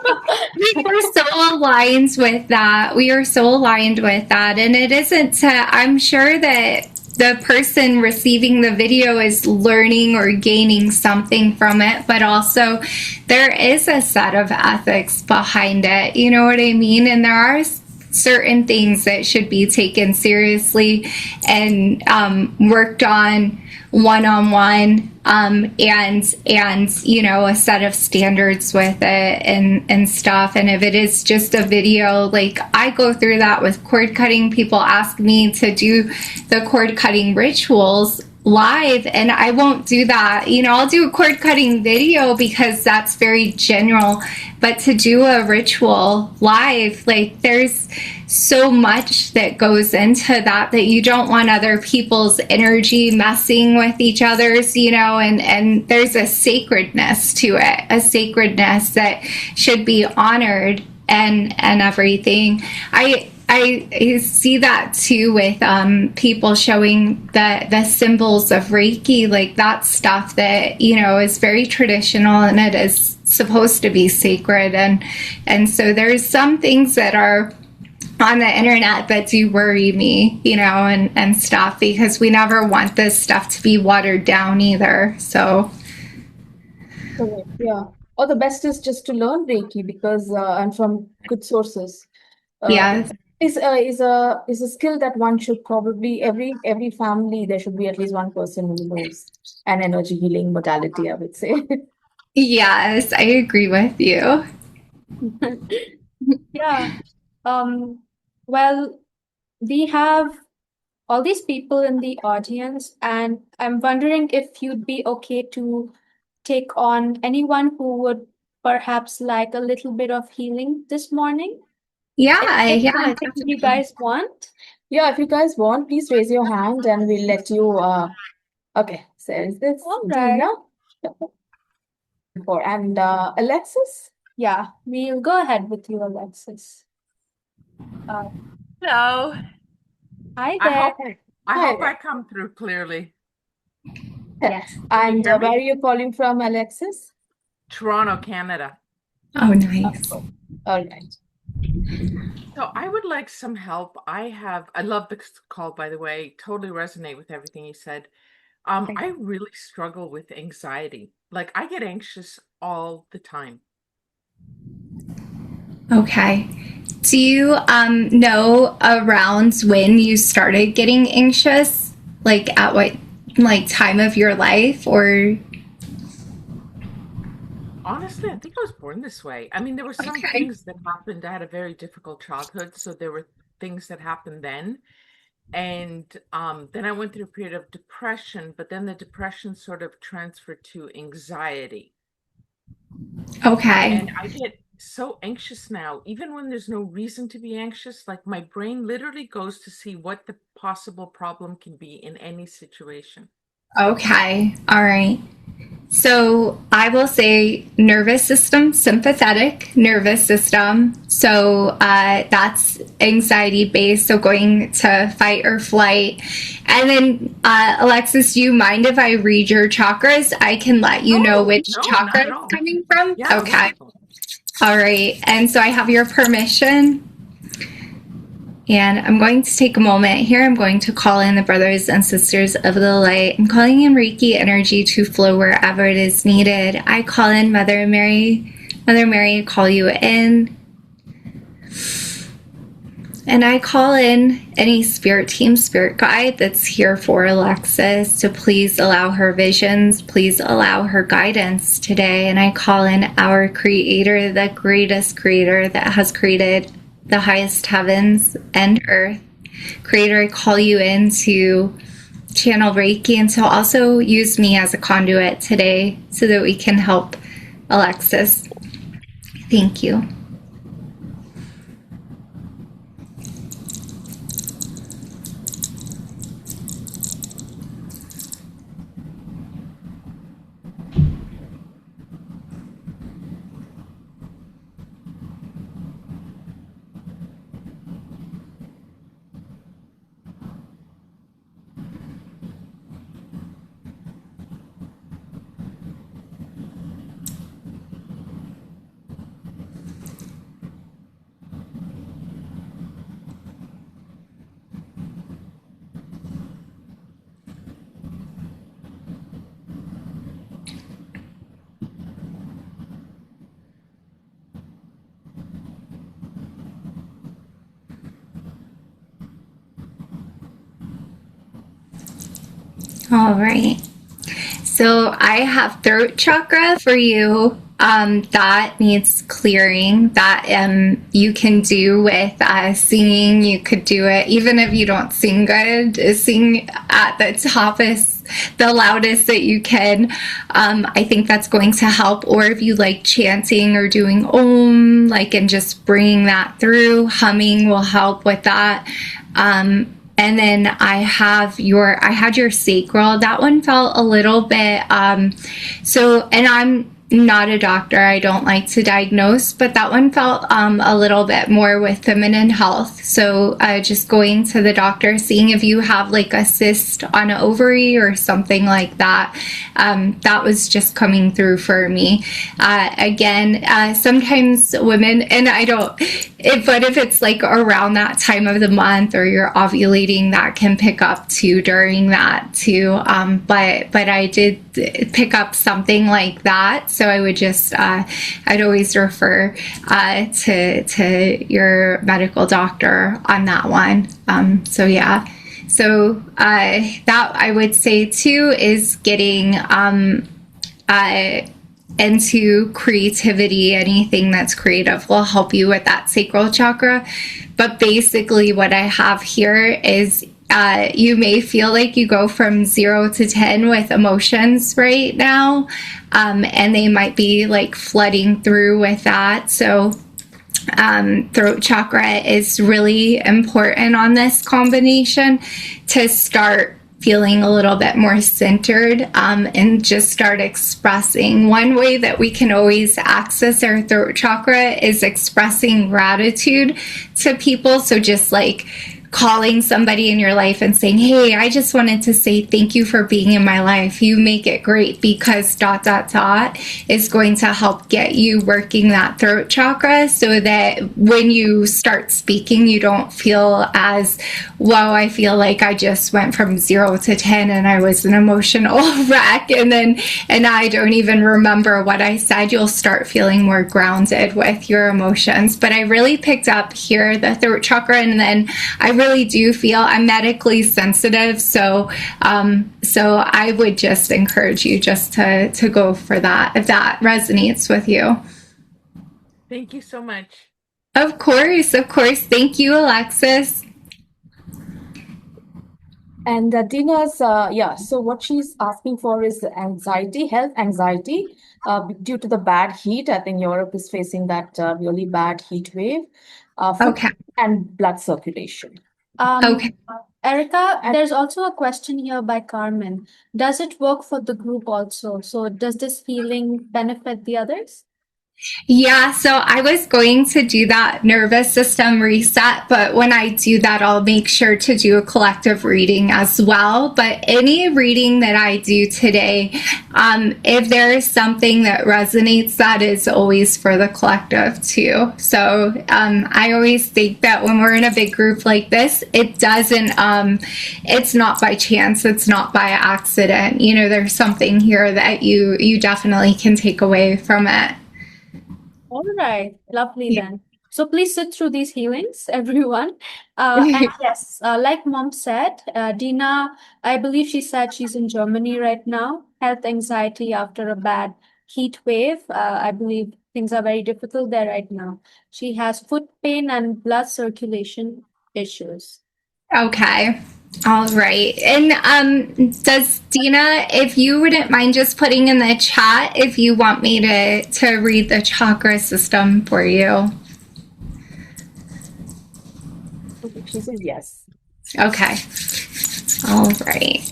we are so aligned with that. We are so aligned with that. And it isn't to, I'm sure that the person receiving the video is learning or gaining something from it, but also there is a set of ethics behind it. You know what I mean? And there are certain things that should be taken seriously and worked on one-on-one, and a set of standards with it and stuff. And if it is just a video, like I go through that with cord cutting, people ask me to do the cord cutting rituals live, and I won't do that. I'll do a cord cutting video because that's very general, but to do a ritual live, like there's so much that goes into that you don't want other people's energy messing with each other's, and there's a sacredness to it, a sacredness that should be honored and everything. I see that too with people showing the symbols of Reiki, like that stuff that is very traditional and it is supposed to be sacred, and so there's some things that are on the internet that do worry me, and stuff, because we never want this stuff to be watered down either. So Correct. Yeah. Or the best is just to learn Reiki because and from good sources. yeah. It is a skill that one should probably every family there should be at least one person who knows an energy healing modality, I would say. Yes, I agree with you. Yeah. Um, well, we have all these people in the audience, and I'm wondering if you'd be okay to take on anyone who would perhaps like a little bit of healing this morning. Yeah, If yeah, something you definitely. guys want. Yeah, if you guys want, please raise your hand and we'll let you okay. So is this All right. Dina? And Alexis? Yeah, we'll go ahead with you, Alexis. Uh, Hello. hi I there. hope I Hi hope I there. come through clearly. Yes. Can you And hear where are me? you calling from, Alexis? Toronto, Canada. Oh, nice. Oh, all right. So I would like some help. I love the call, by the way. Totally resonate with everything you said. Thank I really struggle with anxiety. Like I get anxious all the time. Okay. Do you know around when you started getting anxious? Like at what time of your life, or Honestly, I think I was born this way. I mean, there were some okay. things that happened. I had a very difficult childhood, so there were things that happened then. And then I went through a period of depression, but then the depression sort of transferred to anxiety. Okay. And I get so anxious now, even when there's no reason to be anxious, like my brain literally goes to see what the possible problem can be in any situation. Okay. All right. So I will say nervous system, sympathetic nervous system. So that's anxiety based. So going to fight or flight. And then, Alexis, do you mind if I read your chakras? I can let you know No, which no, chakra not at it's all. coming from. Yeah, Okay. wonderful. All right. And so I have your permission. And I'm going to take a moment here. I'm going to call in the brothers and sisters of the light. I'm calling in Reiki energy to flow wherever it is needed. I call in Mother Mary. Mother Mary, I call you in. And I call in any spirit team, spirit guide that's here for Alexis to please allow her visions, please allow her guidance today. And I call in our creator, the greatest creator that has created the highest heavens and earth. Creator, I call you in to channel Reiki and to also use me as a conduit today so that we can help Alexis. Thank you. All right. So I have throat chakra for you. That needs clearing. That you can do with singing. You could do it even if you don't sing good. Sing at the top is the loudest that you can. I think that's going to help. Or if you like chanting or doing om, like, and just bringing that through, humming will help with that. And then I had your sacral. That one felt a little bit, and I'm not a doctor. I don't like to diagnose, but that one felt a little bit more with feminine health. So just going to the doctor, seeing if you have like a cyst on an ovary or something like that. That was just coming through for me. Again, sometimes women, and I don't, but if it's like around that time of the month or you're ovulating, that can pick up too during that too. But I did pick up something like that. So I would just, I'd always refer to your medical doctor on that one. So yeah. So that I would say too is getting into creativity. Anything that's creative will help you with that sacral chakra. But basically what I have here is you may feel like you go from 0 to 10 with emotions right now, and they might be like flooding through with that. So throat chakra is really important on this combination to start feeling a little bit more centered, and just start expressing. One way that we can always access our throat chakra is expressing gratitude to people. So just like calling somebody in your life and saying, hey, I just wanted to say thank you for being in my life. You make it great because ... is going to help get you working that throat chakra so that when you start speaking, you don't feel as, wow, I feel like I just went from 0 to 10 and I was an emotional wreck and I don't even remember what I said. You'll start feeling more grounded with your emotions. But I really picked up here the throat chakra, and then I really do feel I'm medically sensitive, so I would just encourage you just to go for that if that resonates with you. Thank you so much. Of course. Thank you, Alexis. And Dina's, so what she's asking for is anxiety, health anxiety, due to the bad heat. I think Europe is facing that really bad heat wave, food Okay. and blood circulation. Okay. Erica, there's also a question here by Carmen. Does it work for the group also? So does this healing benefit the others? Yeah, so I was going to do that nervous system reset, but when I do that, I'll make sure to do a collective reading as well. But any reading that I do today, if there is something that resonates, that is always for the collective too. So I always think that when we're in a big group like this, it doesn't, it's not by chance, it's not by accident. You know, there's something here that you definitely can take away from it. All right, lovely then. So please sit through these healings, everyone. And yes, like mom said, Dina, I believe she said she's in Germany right now. Health anxiety after a bad heat wave. I believe things are very difficult there right now. She has foot pain and blood circulation issues. Okay. All right. And does Dina, if you wouldn't mind just putting in the chat if you want me to read the chakra system for you. She says yes. Okay. All right.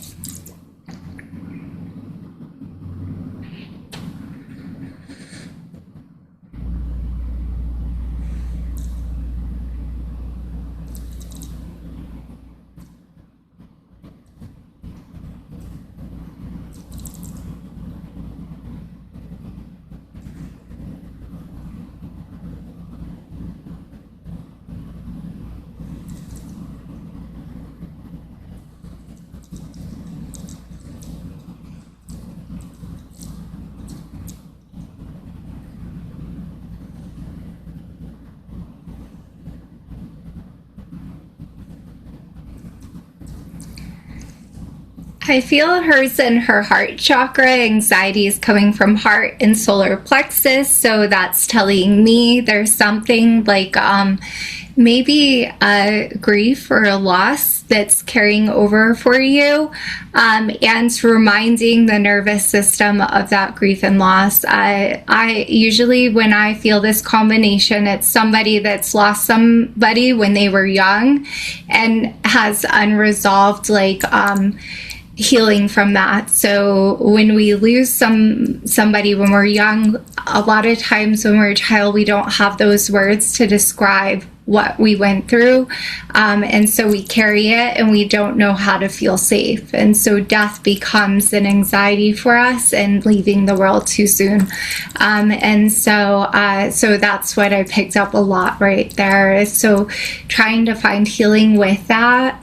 I feel hers in her heart chakra. Anxiety is coming from heart and solar plexus. So that's telling me there's something like maybe a grief or a loss that's carrying over for you, and reminding the nervous system of that grief and loss. I usually, when I feel this combination, it's somebody that's lost somebody when they were young and has unresolved healing from that. So when we lose somebody when we're young, a lot of times when we're a child, we don't have those words to describe what we went through, and so we carry it and we don't know how to feel safe, and so death becomes an anxiety for us and leaving the world too soon, and so that's what I picked up a lot right there. So trying to find healing with that,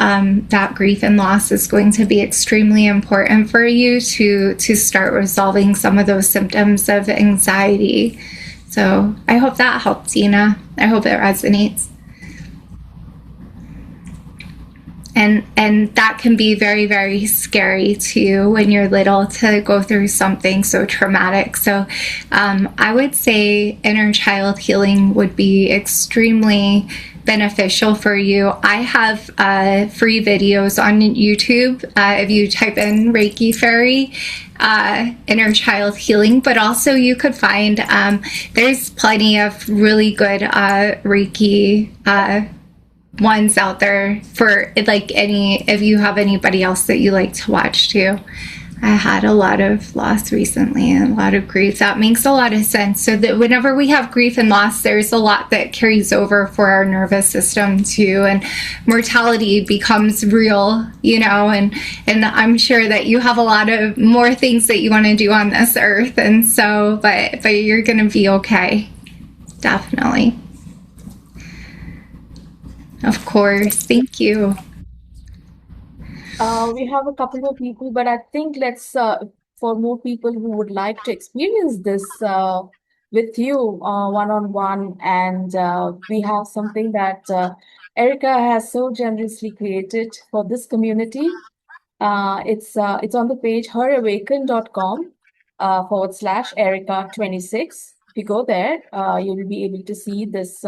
that grief and loss is going to be extremely important for you to start resolving some of those symptoms of anxiety. So I hope that helped, Dina. I hope it resonates. And that can be very, very scary too when you're little, to go through something so traumatic. So I would say inner child healing would be extremely beneficial for you. I have free videos on YouTube if you type in Reiki Fairy, inner child healing, but also you could find there's plenty of really good Reiki ones out there for if you have anybody else that you like to watch too. I had a lot of loss recently and a lot of grief. That makes a lot of sense. So that whenever we have grief and loss, there's a lot that carries over for our nervous system too, and mortality becomes real, and I'm sure that you have a lot of more things that you want to do on this earth, and so but you're gonna be okay, definitely. Of course. Thank you. We have a couple more people, but I think let's for more people who would like to experience this with you one-on-one, and we have something that Erica has so generously created for this community. It's on the page herawaken.com /Erica26. If you go there, you will be able to see this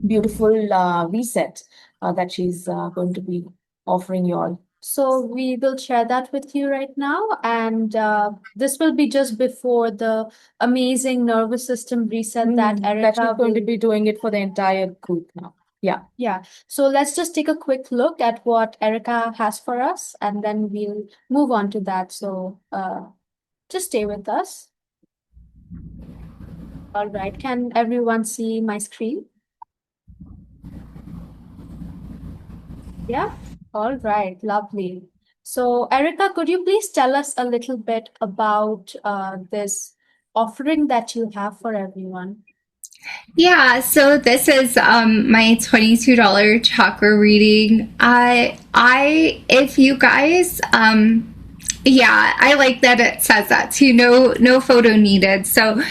beautiful reset that she's going to be offering you all. So we will share that with you right now, and this will be just before the amazing nervous system reset that Erica she's going to will be doing it for the entire group now. Yeah. Yeah. So let's just take a quick look at what Erica has for us, and then we'll move on to that. So just stay with us. All right. Can everyone see my screen? Yeah. All right. Lovely. So Erica, could you please tell us a little bit about this offering that you have for everyone? Yeah, so this is my $22 chakra reading. If you guys yeah, I like that it says that too. No photo needed. So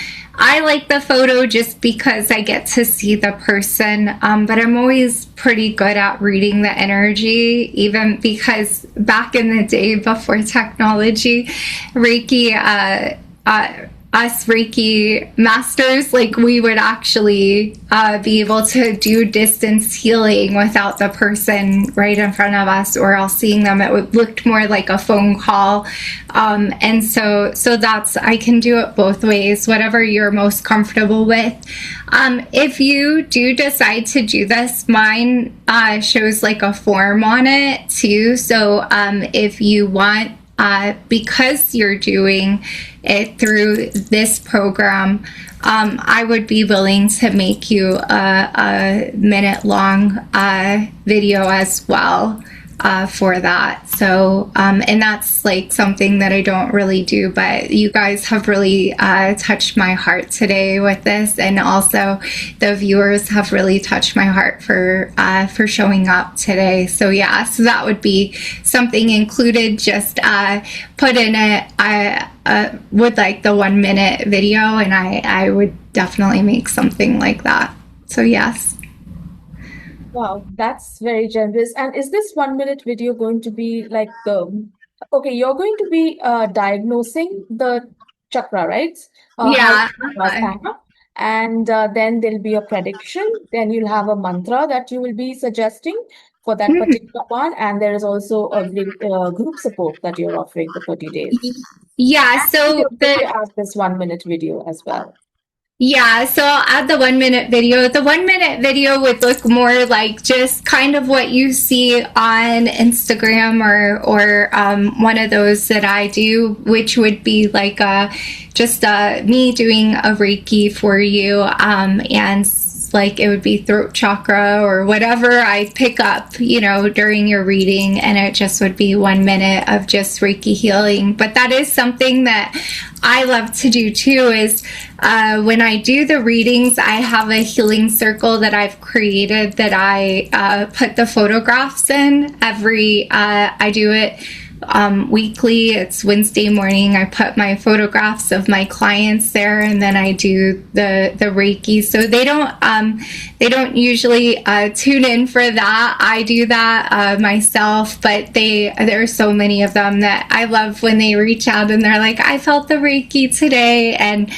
I like the photo just because I get to see the person, but I'm always pretty good at reading the energy, even because back in the day before technology, Reiki, us Reiki masters, like we would actually be able to do distance healing without the person right in front of us or else seeing them. It would look more like a phone call. And so that's, I can do it both ways, whatever you're most comfortable with. If you do decide to do this, mine shows like a form on it too. So if you want, because you're doing it through this program, I would be willing to make you a minute long video as well for that. So, and that's like something that I don't really do, but you guys have really touched my heart today with this, and also the viewers have really touched my heart for showing up today. So yeah, so that would be something included. Just put in it. I would like the 1 minute video, and I would definitely make something like that. So yes. Wow, that's very generous. And is this 1 minute video going to be like okay, you're going to be diagnosing the chakra, right? How Yeah. chakras hang up. And then there'll be a prediction. Then you'll have a mantra that you will be suggesting for that particular one. And there is also a group support that you're offering for 30 days. Yeah, And so you're going to add this 1 minute video as well. so I'll add the 1 minute video. The 1 minute video would look more like just kind of what you see on Instagram or one of those that I do, which would be like just me doing a Reiki for you, and like it would be throat chakra or whatever I pick up, during your reading, and it just would be 1 minute of just Reiki healing. But that is something that I love to do too, is when I do the readings, I have a healing circle that I've created that I put the photographs in I do it weekly. It's Wednesday morning. I put my photographs of my clients there, and then I do the Reiki. So they don't usually tune in for that. I do that myself, but there are so many of them that I love when they reach out and they're like, I felt the Reiki today. And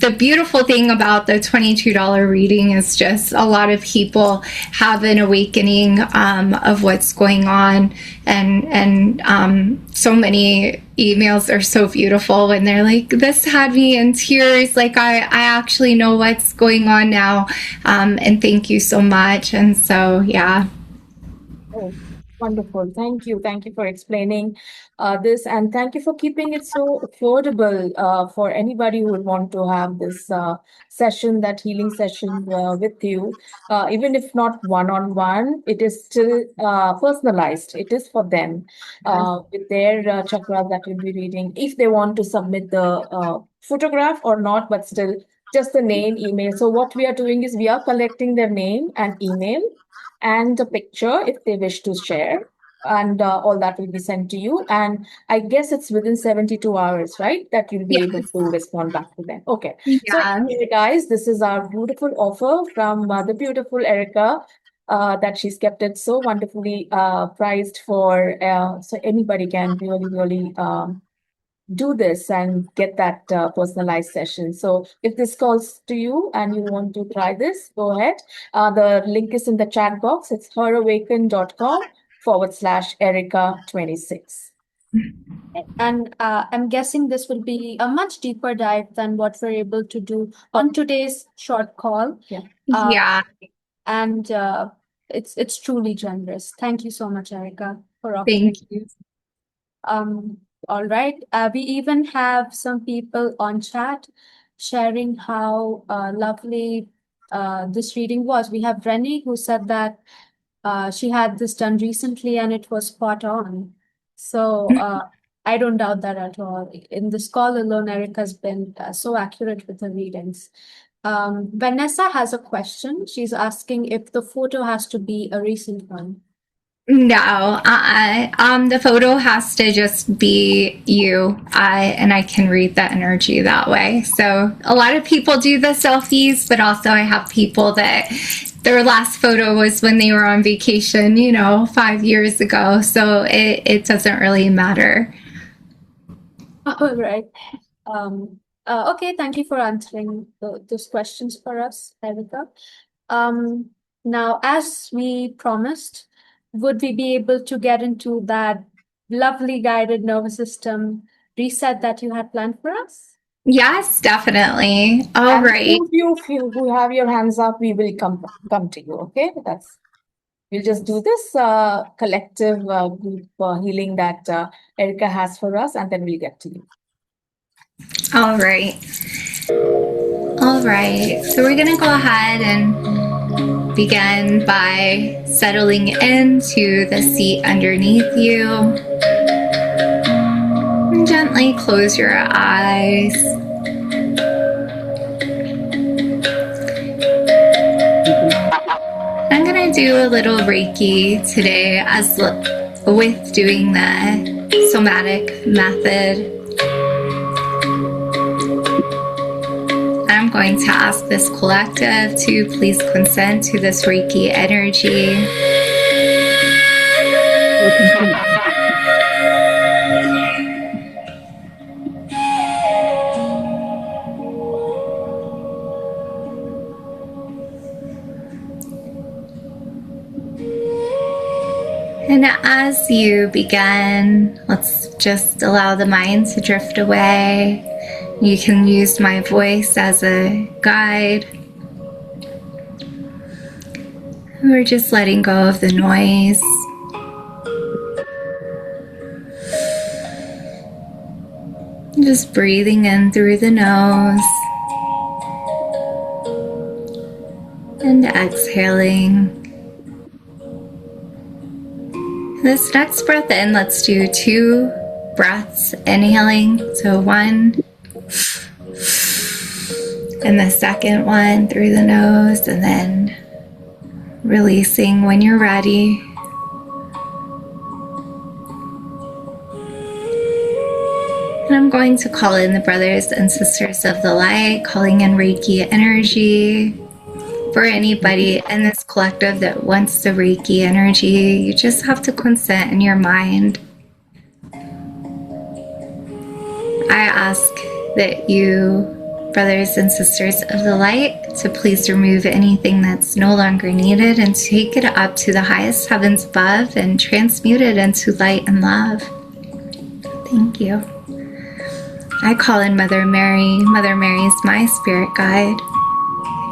the beautiful thing about the $22 reading is just a lot of people have an awakening of what's going on, and so many emails are so beautiful when they're like, this had me in tears, like I actually know what's going on now, and thank you so much. And so yeah. Oh, wonderful. Thank you. Thank you for explaining this, and thank you for keeping it so affordable for anybody who would want to have this session, that healing session with you. Even if not one-on-one, it is still personalized. It is for them with their chakras that we'll be reading. If they want to submit the photograph or not, but still just the name, email. So what we are doing is we are collecting their name and email and a picture if they wish to share, and all that will be sent to you. And I guess it's within 72 hours, right, that you'll be able to respond back to them. Okay. So Yeah. anyway, guys, this is our beautiful offer from the beautiful Erica, that she's kept it so wonderfully priced for, so anybody can really, really do this and get that personalized session. So if this calls to you and you want to try this, go ahead. The link is in the chat box. It's herawaken.com/Erica26. And I'm guessing this will be a much deeper dive than what we're able to do on today's short call. Yeah. Yeah. And it's truly generous. Thank you so much, Erica, for offering. Thank you. All right. We even have some people on chat sharing how lovely this reading was. We have Rennie who said that she had this done recently and it was spot on. So I don't doubt that at all. In this call alone, Erica's been so accurate with the readings. Vanessa has a question. She's asking if the photo has to be a recent one. No, the photo has to just be you, and I can read the energy that way. So a lot of people do the selfies, but also I have people that their last photo was when they were on vacation, 5 years ago. So it doesn't really matter. All right. Okay, thank you for answering those questions for us, Erica. Now, as we promised, would we be able to get into that lovely guided nervous system reset that you had planned for us? Yes, definitely. All And right. who have your hands up, we will come to you. Okay, we'll just do this collective group healing that Erica has for us, and then we'll get to you. All right. All right. So we're going to go ahead and begin by settling into the seat underneath you. And gently close your eyes. I'm going to do a little Reiki today as with doing the somatic method. I'm going to ask this collective to please consent to this Reiki energy. And as you begin, let's just allow the mind to drift away. You can use my voice as a guide. We're just letting go of the noise. Just breathing in through the nose and exhaling. This next breath in, let's do 2 breaths inhaling. So 1, and the second one through the nose, and then releasing when you're ready. And I'm going to call in the brothers and sisters of the light, calling in Reiki energy. For anybody in this collective that wants the Reiki energy, you just have to consent in your mind. I ask that you, brothers and sisters of the light, to please remove anything that's no longer needed and take it up to the highest heavens above and transmute it into light and love. Thank you. I call in Mother Mary. Mother Mary is my spirit guide.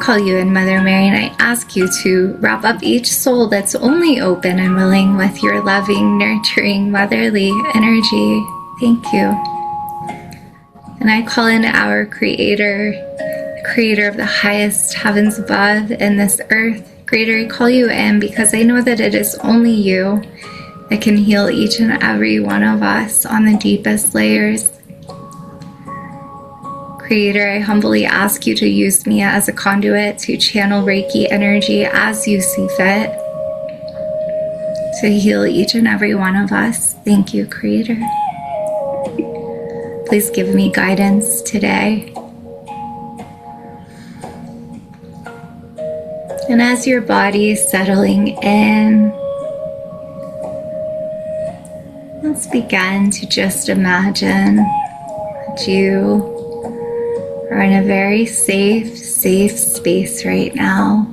Call you in, Mother Mary, and I ask you to wrap up each soul that's only open and willing with your loving, nurturing, motherly energy. Thank you. And I call in our Creator, the Creator of the highest heavens above and this earth. Creator, I call you in because I know that it is only you that can heal each and every one of us on the deepest layers. Creator, I humbly ask you to use me as a conduit to channel Reiki energy as you see fit to heal each and every one of us. Thank you, Creator. Please give me guidance today. And as your body is settling in, let's begin to just imagine that you are in a very safe space right now.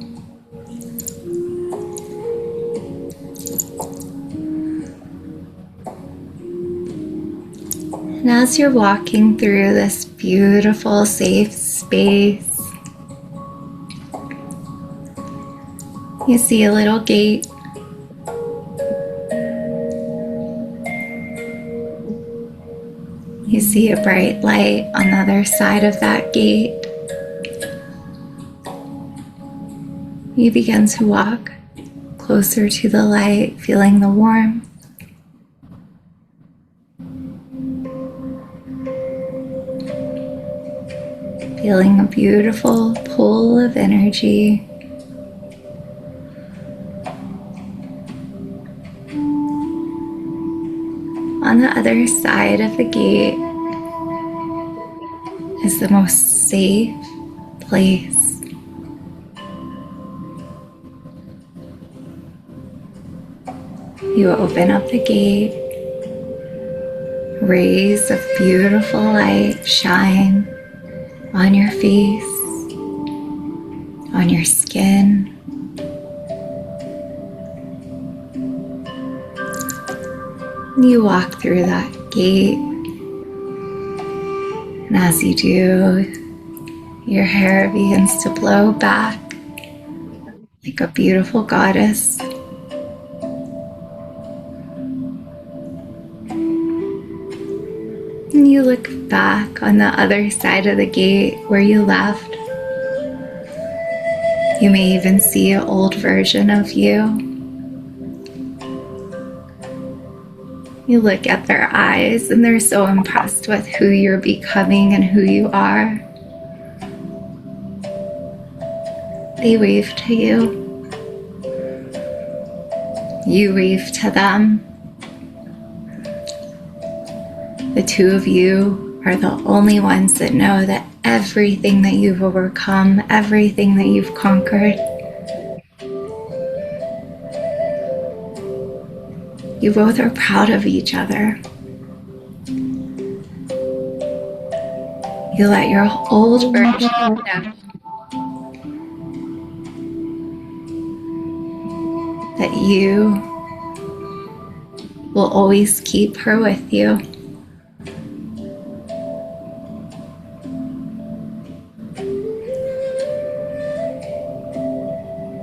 And as you're walking through this beautiful, safe space, you see a little gate. You see a bright light on the other side of that gate. You begin to walk closer to the light, feeling the warmth. Feeling a beautiful pull of energy. on the other side of the gate is the most safe place. You open up the gate, rays of beautiful light shine on your face, on your skin. You walk through that gate, and as you do, your hair begins to blow back like a beautiful goddess. And you look back on the other side of the gate where you left. You may even see an old version of you. You look at their eyes and they're so impressed with who you're becoming and who you are. They wave to you. You wave to them. The two of you are the only ones that know that everything that you've overcome, everything that you've conquered, you both are proud of each other. You let your old version know that you will always keep her with you.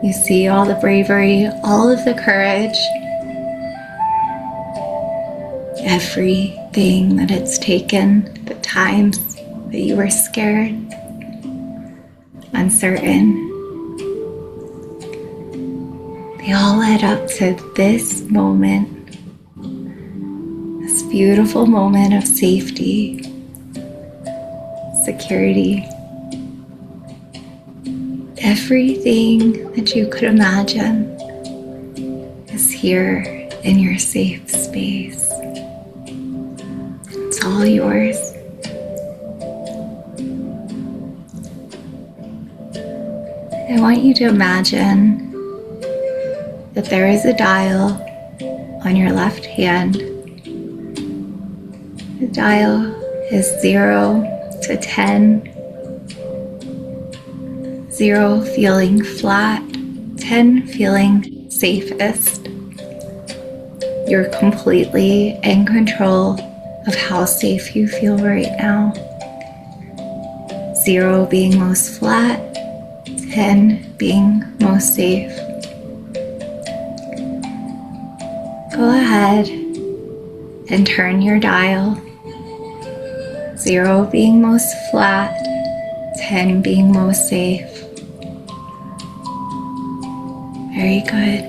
You see all the bravery, all of the courage, everything that it's taken, the times that you were scared, uncertain. They all led up to this moment, this beautiful moment of safety, security. Everything that you could imagine is here in your safe space. It's all yours. I want you to imagine that there is a dial on your left hand. The dial is 0 to 10. 0 feeling flat, 10 feeling safest. You're completely in control of how safe you feel right now. 0 being most flat, 10 being most safe. Go ahead and turn your dial. 0 being most flat, 10 being most safe. Very good.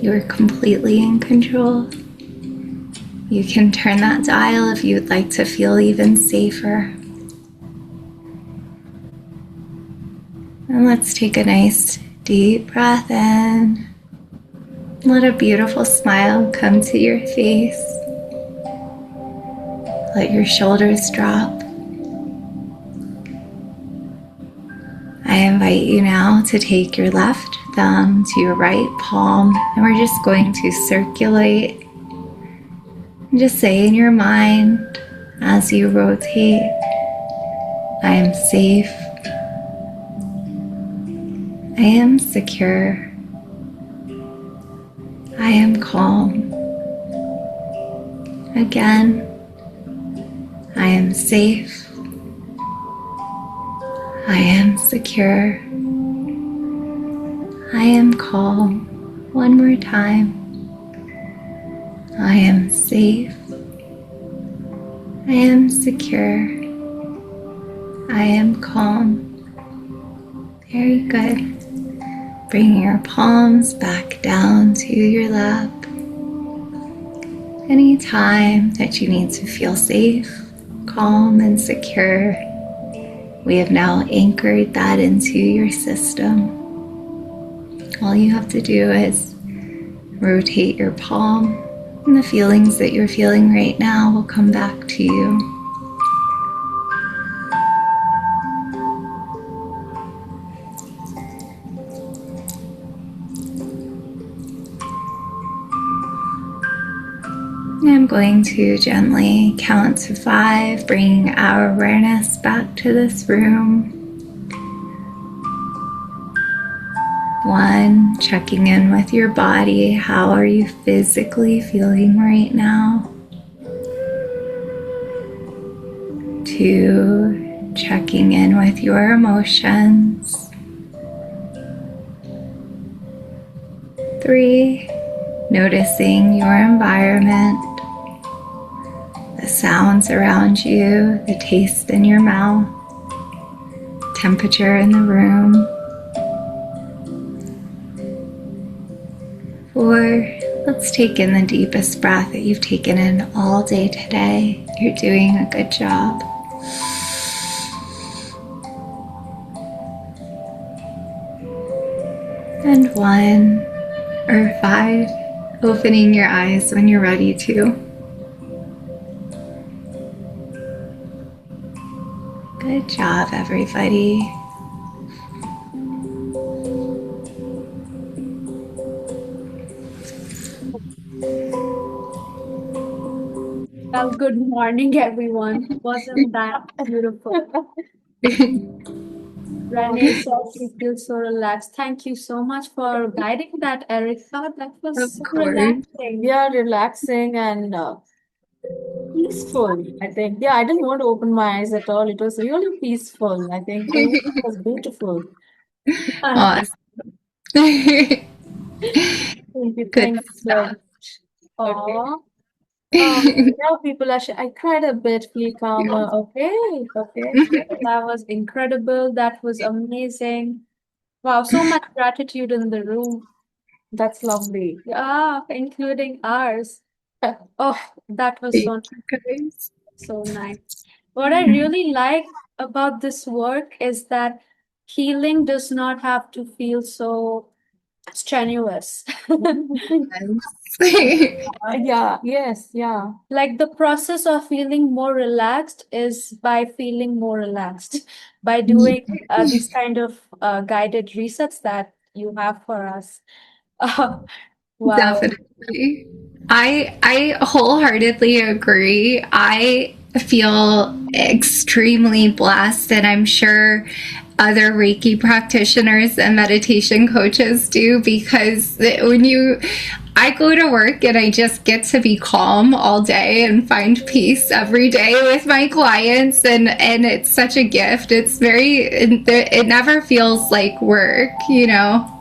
You're completely in control. You can turn that dial if you'd like to feel even safer. And let's take a nice deep breath in. Let a beautiful smile come to your face. Let your shoulders drop. I invite you now to take your left thumb to your right palm, and we're just going to circulate and just say in your mind as you rotate, I am safe, I am secure, I am calm. Again, I am safe, I am secure, I am calm. One more time. I am safe, I am secure, I am calm. Very good. Bring your palms back down to your lap. Anytime that you need to feel safe, calm, and secure, we have now anchored that into your system. All you have to do is rotate your palm And the feelings that you're feeling right now will come back to you. I'm going to gently count to 5, bringing our awareness back to this room. 1, checking in with your body. How are you physically feeling right now? 2, checking in with your emotions. 3, noticing your environment, the sounds around you, the taste in your mouth, temperature in the room. 4, let's take in the deepest breath that you've taken in all day today. You're doing a good job. And 1 or 5, opening your eyes when you're ready to. Good job, everybody. Well, good morning, everyone. Wasn't that beautiful? Renee says she feels so relaxed. Thank you so much for guiding that, Erica. That was Of so course. relaxing. Yeah, relaxing and peaceful, I think. Yeah, I didn't want to open my eyes at all. It was really peaceful. I think it was beautiful. Awesome. Good Thank you. Thank you so stuff. much. Aw. Now people are I cried a bit, feel calmer. Okay, okay. That was incredible. That was amazing. Wow, so much gratitude in the room. That's lovely. Yeah, including ours. Oh, that was Thank so you, guys. so nice. What I really like about this work is that healing does not have to feel so strenuous. Yeah, yes, yeah. Like the process of feeling more relaxed is by feeling more relaxed, by doing these kind of guided resets that you have for us. Wow. Definitely. I wholeheartedly agree. I feel extremely blessed, and I'm sure other Reiki practitioners and meditation coaches do, because when you I go to work and I just get to be calm all day and find peace every day with my clients, and it's such a gift. It's it never feels like work, you know.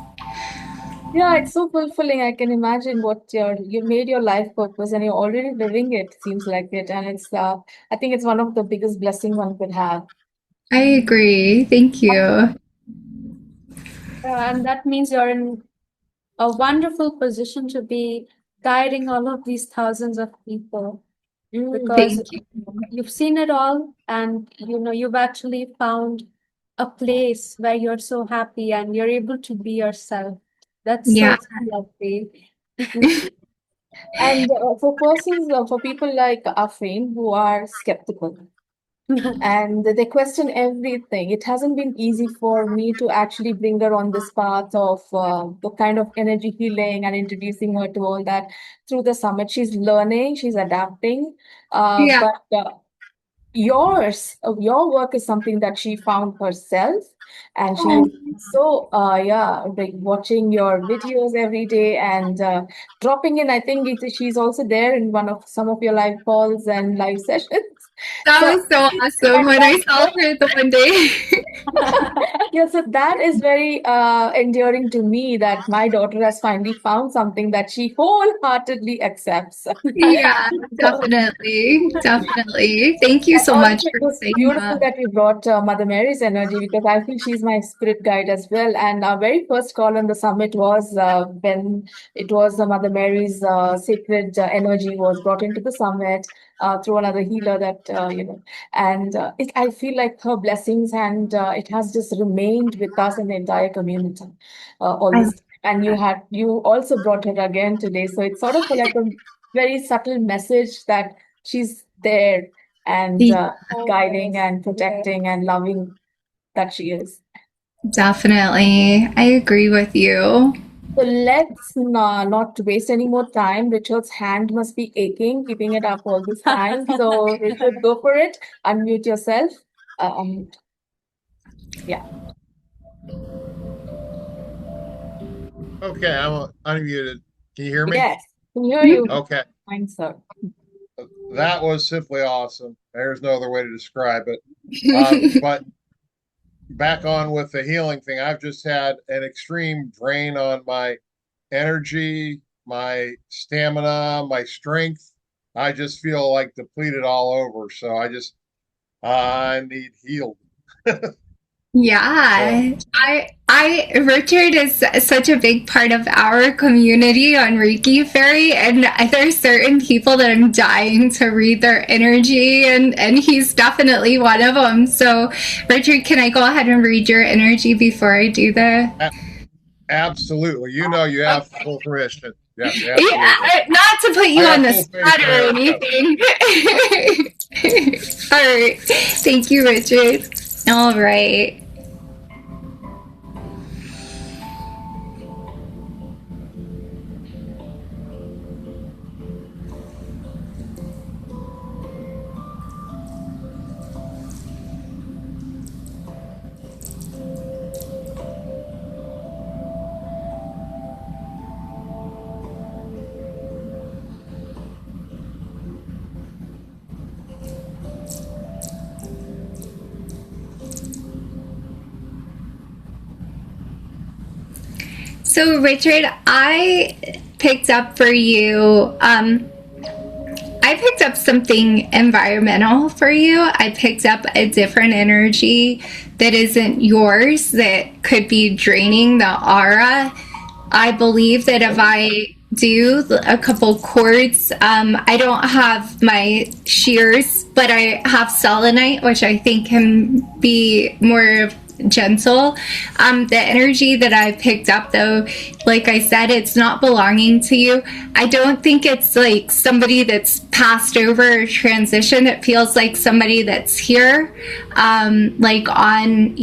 Yeah, it's so fulfilling. I can imagine what you made your life purpose and you're already living it, seems like it. And it's I think it's one of the biggest blessing one could have. I agree. Thank you. And that means you're in a wonderful position to be guiding all of these thousands of people because Thank you. you've seen it all and you've actually found a place where you're so happy and you're able to be yourself. That's Yeah. so lovely. And for people like Afreen who are skeptical and they question everything, it hasn't been easy for me to actually bring her on this path of the kind of energy healing and introducing her to all that through the summit. She's learning, she's adapting, Yeah. but your work is something that she found herself, and she is so yeah, like watching your videos every day and dropping in. I think she's also there in one of some of your live calls and live sessions. That So was so awesome when I saw her the one day. yeah, so that is very endearing to me that my daughter has finally found something that she wholeheartedly accepts. Yeah, So, definitely. Definitely. Thank you and so also, much it for was saying beautiful that. that you brought Mother Mary's energy because I feel she's my spirit guide as well. And our very first call on the summit was when it was Mother Mary's sacred energy was brought into the summit through another healer that, and I feel like her blessings and it has just remained with us and the entire community all I this. And you also brought her again today. So it's sort of like a very subtle message that she's there and guiding and protecting and loving that she is. Definitely. I agree with you. So let's not waste any more time. Richard's hand must be aching, keeping it up all this time. So, Richard, go for it. Unmute yourself. Um, yeah. Okay, I'm unmuted. Can you hear me? Yes. Can hear you. Okay, Fine, sir. that was simply awesome. There's no other way to describe it. But back on with the healing thing, I've just had an extreme drain on my energy, my stamina, my strength. I just feel like depleted all over. So I need healed. Yeah, So Richard is such a big part of our community on Reiki Fairy, and there's certain people that I'm dying to read their energy, and he's definitely one of them. So, Richard, can I go ahead and read your energy before I do the? absolutely, you have full permission. Yes, absolutely. Yeah, not to put you I on the have full faith spot in or Erica. anything. All right, thank you, Richard. All right. So, Richard, I picked up for you. I picked up something environmental for you. I picked up a different energy that isn't yours that could be draining the aura. I believe that if I do a couple cords, I don't have my shears, but I have selenite, which I think can be more gentle. The energy that I picked up, though, like I said, it's not belonging to you. I don't think it's like somebody that's passed over or transitioned. It feels like somebody that's here, like on,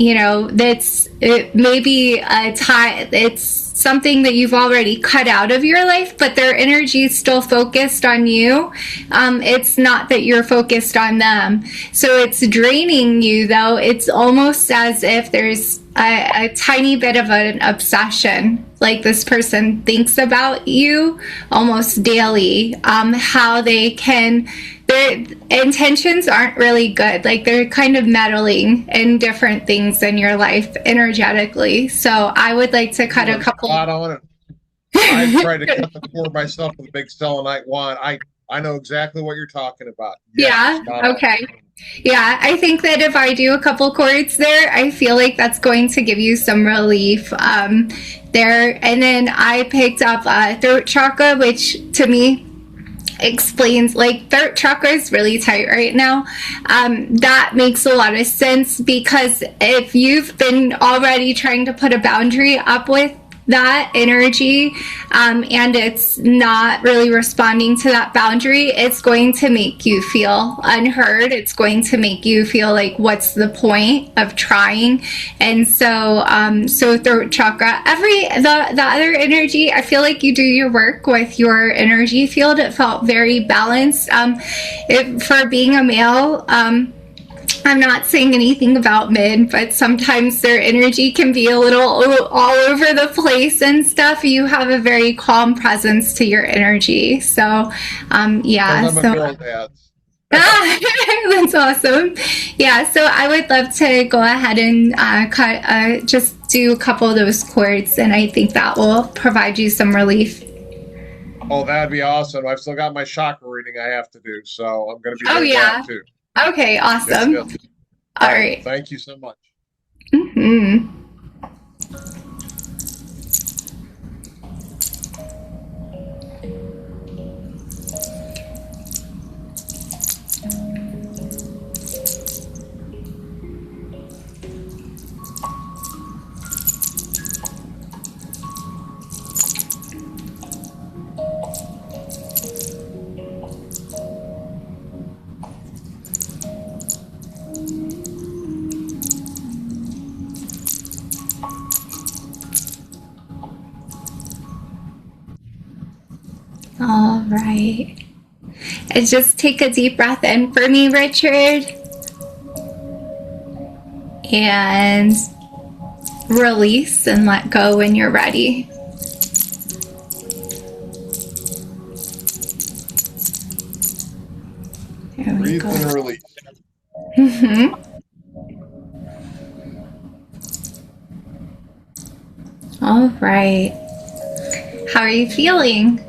that's it maybe a tie. It's something that you've already cut out of your life, but their energy is still focused on you. It's not that you're focused on them. So it's draining you, though. It's almost as if there's a tiny bit of an obsession. Like this person thinks about you almost daily, how they can, their intentions aren't really good. Like they're kind of meddling in different things in your life energetically. So I would like to cut a couple. Spot on it. I've tried to cut the cord myself with a big selenite wand. I know exactly what you're talking about. Yes, Yeah. Okay. Yeah, I think that if I do a couple cords there, I feel like that's going to give you some relief there. And then I picked up throat chakra, which to me explains, like, throat chakra is really tight right now. That makes a lot of sense because if you've been already trying to put a boundary up with that energy and it's not really responding to that boundary, it's going to make you feel unheard. It's going to make you feel like, what's the point of trying? And so throat chakra, the other energy, I feel like you do your work with your energy field. It felt very balanced. For being a male, I'm not saying anything about men, but sometimes their energy can be a little all over the place and stuff. You have a very calm presence to your energy. So, yeah. That's awesome. Yeah, so I would love to go ahead and just do a couple of those chords, and I think that will provide you some relief. Oh, that'd be awesome. I've still got my chakra reading I have to do, so I'm going to be doing that too. Okay, awesome. Yes. All right. Thank you so much. Mm-hmm. All right. And just take a deep breath in for me, Richard. And release and let go when you're ready. There we Breathe go. and release. Mm-hmm. All right. How are you feeling?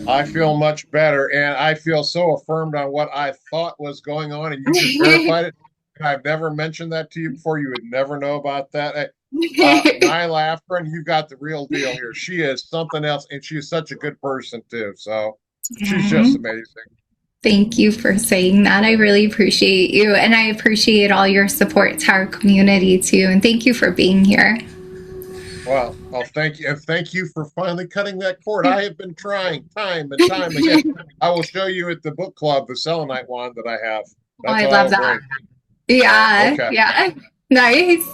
I feel much better, and I feel so affirmed on what I thought was going on, and you just verified it. And I've never mentioned that to you before. You would never know about that. Nyla Afrin, you got the real deal here. She is something else, and she's such a good person too. So she's just amazing. Thank you for saying that. I really appreciate you, and I appreciate all your support to our community too. And thank you for being here. Well, thank you, and thank you for finally cutting that cord. I have been trying time and time again. I will show you at the book club the selenite wand that I have. That's I what love I'll bring. that. Yeah, Okay. yeah, nice.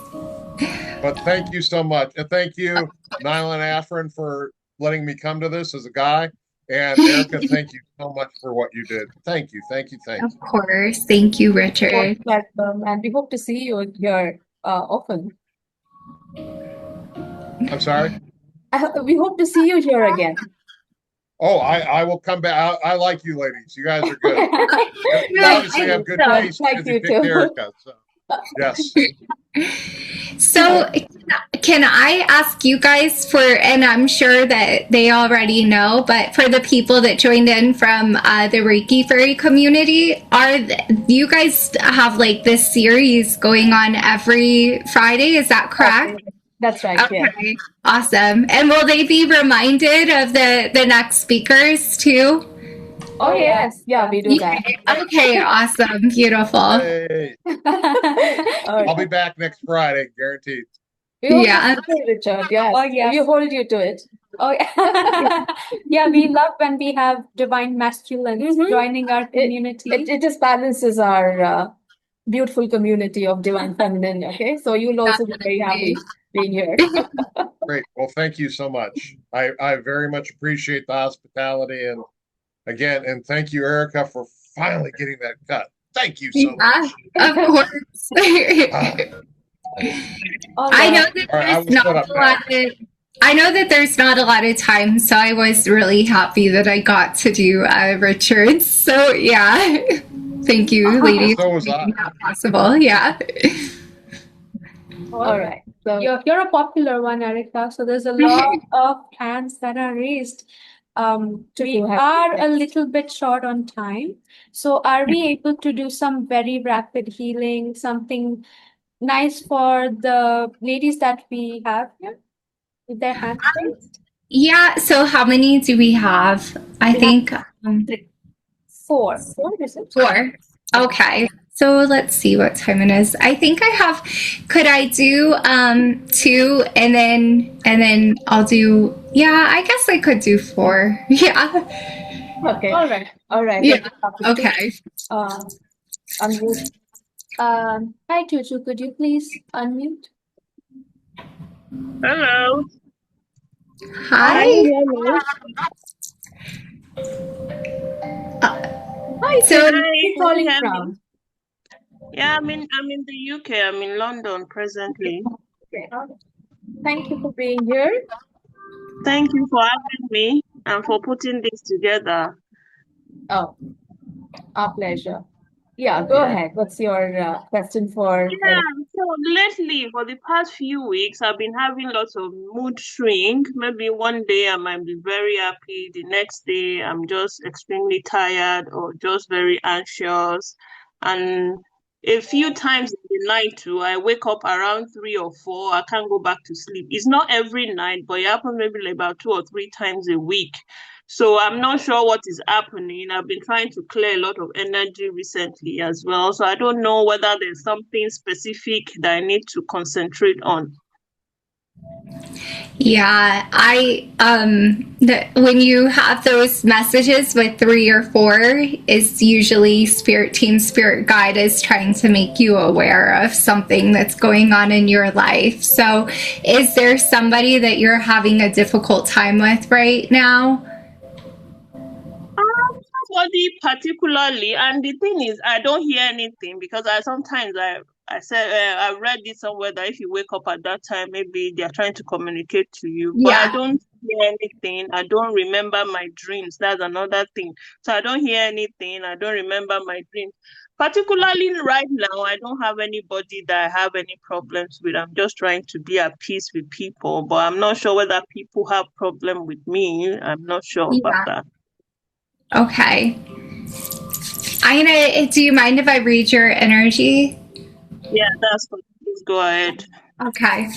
But thank you so much, and thank you, Nyla Afrin, for letting me come to this as a guy. And Erica, thank you so much for what you did. Thank you, thank you, thank Of you. course. Thank you, Most Richard. welcome, and we hope to see you here often. I'm sorry. We hope to see you here again. Oh, I will come back. I like you ladies. You guys are good. You No, obviously have good Sure, taste like because you you picked too. Erica. So yes. So, can I ask you guys for, and I'm sure that they already know, but for the people that joined in from the Reiki Fairy community, you guys have like this series going on every Friday? Is that correct? That's right. Yeah. Okay, awesome. And will they be reminded of the next speakers too? Oh yes, yeah, we do that. Okay, awesome, beautiful. Hey, All I'll be right. back next Friday, guaranteed. We hope Yeah. to see you, Richard. Yes. Oh, yes. We hold you to it. Oh, yeah. Yeah, we love when we have divine masculines Mhm. joining our community. It just balances our beautiful community of divine feminine. Okay, so you'll also be very happy being here. Great. Well, thank you so much. I very much appreciate the hospitality, and again, and thank you, Erica, for finally getting that cut. Thank you so much. Of course. I know that All right, I there's will not shut up a now. lot of I know that there's not a lot of time, so I was really happy that I got to do Richard. So yeah, thank you, ladies, So for was I. making that possible. Yeah. All right. So You're a popular one, Erica. So there's a lot of hands that are raised. We you have are a little bit short on time. So are we able to do some very rapid healing, something nice for the ladies that we have here with their hands raised? Yeah. So how many do we have? I think Four. Four, is it? 4. Okay. So let's see what time it is. I think I have. Could I do 2 and then I'll do. Yeah, I guess I could do 4. Yeah. okay. All right. All right. Yeah. Okay. Unmute. Hi, Tutu. Could you please unmute? Hello. Hi. Can you hear me? Hi, So- Where are Hi, you can calling you hear me? from? Yeah, I'm in the UK. I'm in London presently. Okay. Thank you for being here. Thank you for having me and for putting this together. Oh, our pleasure. Yeah, go ahead. What's your question for Yeah, so lately, for the past few weeks, I've been having lots of mood swing. Maybe one day I might be very happy, the next day I'm just extremely tired or just very anxious. And a few times in the night too, I wake up around 3 or 4. I can't go back to sleep. It's not every night, but it happens maybe like about 2 or 3 times a week. So I'm not sure what is happening. I've been trying to clear a lot of energy recently as well. So I don't know whether there's something specific that I need to concentrate on. Yeah, when you have those messages with 3 or 4, it's usually spirit team, spirit guide is trying to make you aware of something that's going on in your life. So is there somebody that you're having a difficult time with right now? nobody particularly. And the thing is, I don't hear anything because I said I read it somewhere that if you wake up at that time, maybe they're trying to communicate to you. But I Yeah. don't hear anything. I don't remember my dreams. That's another thing. So I don't hear anything. I don't remember my dreams. Particularly right now, I don't have anybody that I have any problems with. I'm just trying to be at peace with people, but I'm not sure whether people have problem with me. I'm not sure about Yeah. that. Okay. Do you mind if I read your energy? Yeah, that's what. Please go ahead. Okay.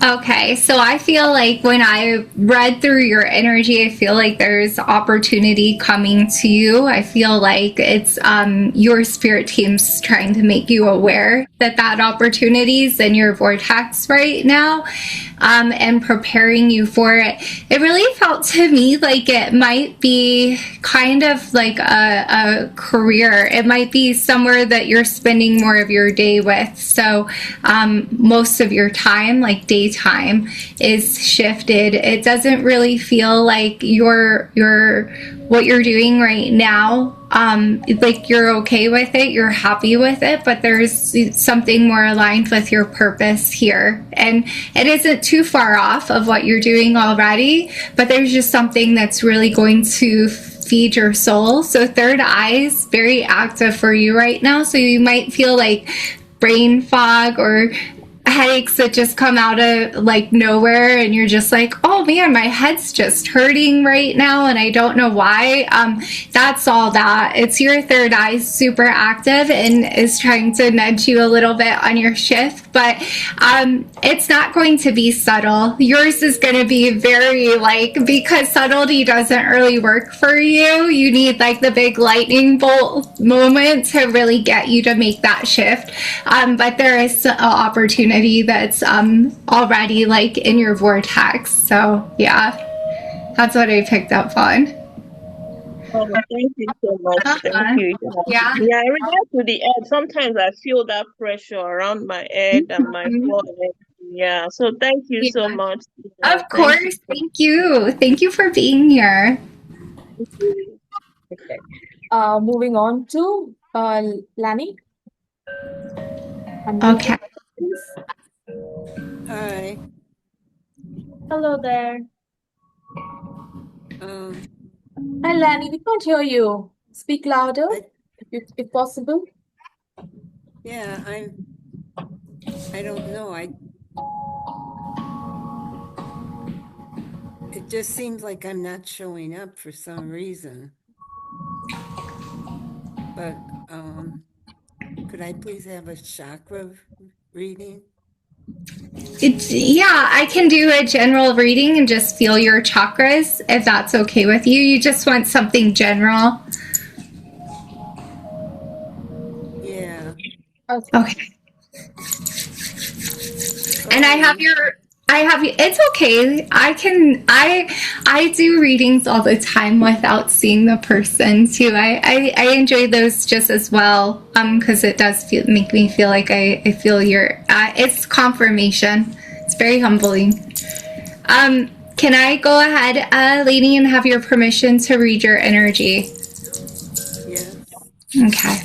Okay, so I feel like when I read through your energy, I feel like there's opportunity coming to you. I feel like it's your spirit team's trying to make you aware that opportunity's in your vortex right now, and preparing you for it. It really felt to me like it might be kind of like a career. It might be somewhere that you're spending more of your day with. So most of your time, like daytime, is shifted. It doesn't really feel like your what you're doing right now, like you're okay with it, you're happy with it, but there's something more aligned with your purpose here. And it isn't too far off of what you're doing already, but there's just something that's really going to feed your soul. So third eye's very active for you right now. So you might feel like brain fog or headaches that just come out of like nowhere, and you're just like, oh man, my head's just hurting right now and I don't know why. That's all that. It's your third eye super active and is trying to nudge you a little bit on your shift, but it's not going to be subtle. Yours is going to be very because subtlety doesn't really work for you. You need like the big lightning bolt moment to really get you to make that shift. But there is an opportunity that's already like in your vortex. So yeah, that's what I picked up on. Oh, thank you so much. Thank you. Yeah. Yeah, in regards to the head, sometimes I feel that pressure around my head and my forehead. Yeah, so thank you Yeah. so much. Of Thank course. Thank you. Thank you for being here. you. Okay. Moving on to Lani. Unmute Okay. yourself, please. Hi. Hello there. Hi, Lani. We can't hear you. Speak louder, I, if possible. yeah, I don't know. It just seems like I'm not showing up for some reason. But could I please have a chakra reading? Yeah, I can do a general reading and just feel your chakras if that's okay with you. You just want something general. Yeah. Okay. And it's okay. I do readings all the time without seeing the person too. I enjoy those just as well, because it does make me feel like I feel it's confirmation. It's very humbling. Can I go ahead, lady, and have your permission to read your energy? Yes. Okay.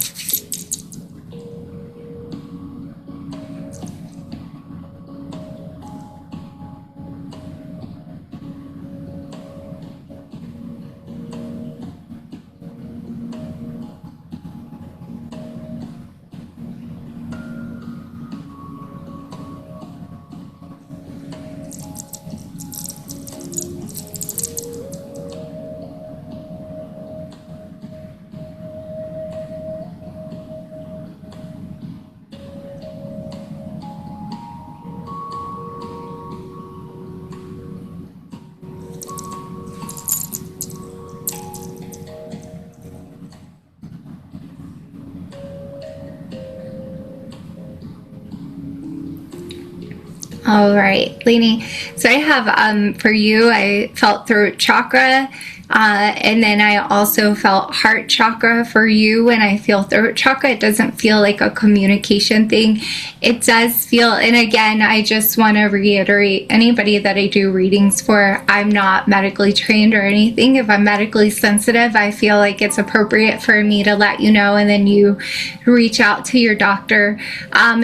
All right, Lainey. So I have for you, I felt throat chakra, and then I also felt heart chakra for you. When I feel throat chakra, it doesn't feel like a communication thing. It does feel, and again, I just want to reiterate, anybody that I do readings for, I'm not medically trained or anything. If I'm medically sensitive, I feel like it's appropriate for me to let you know, and then you reach out to your doctor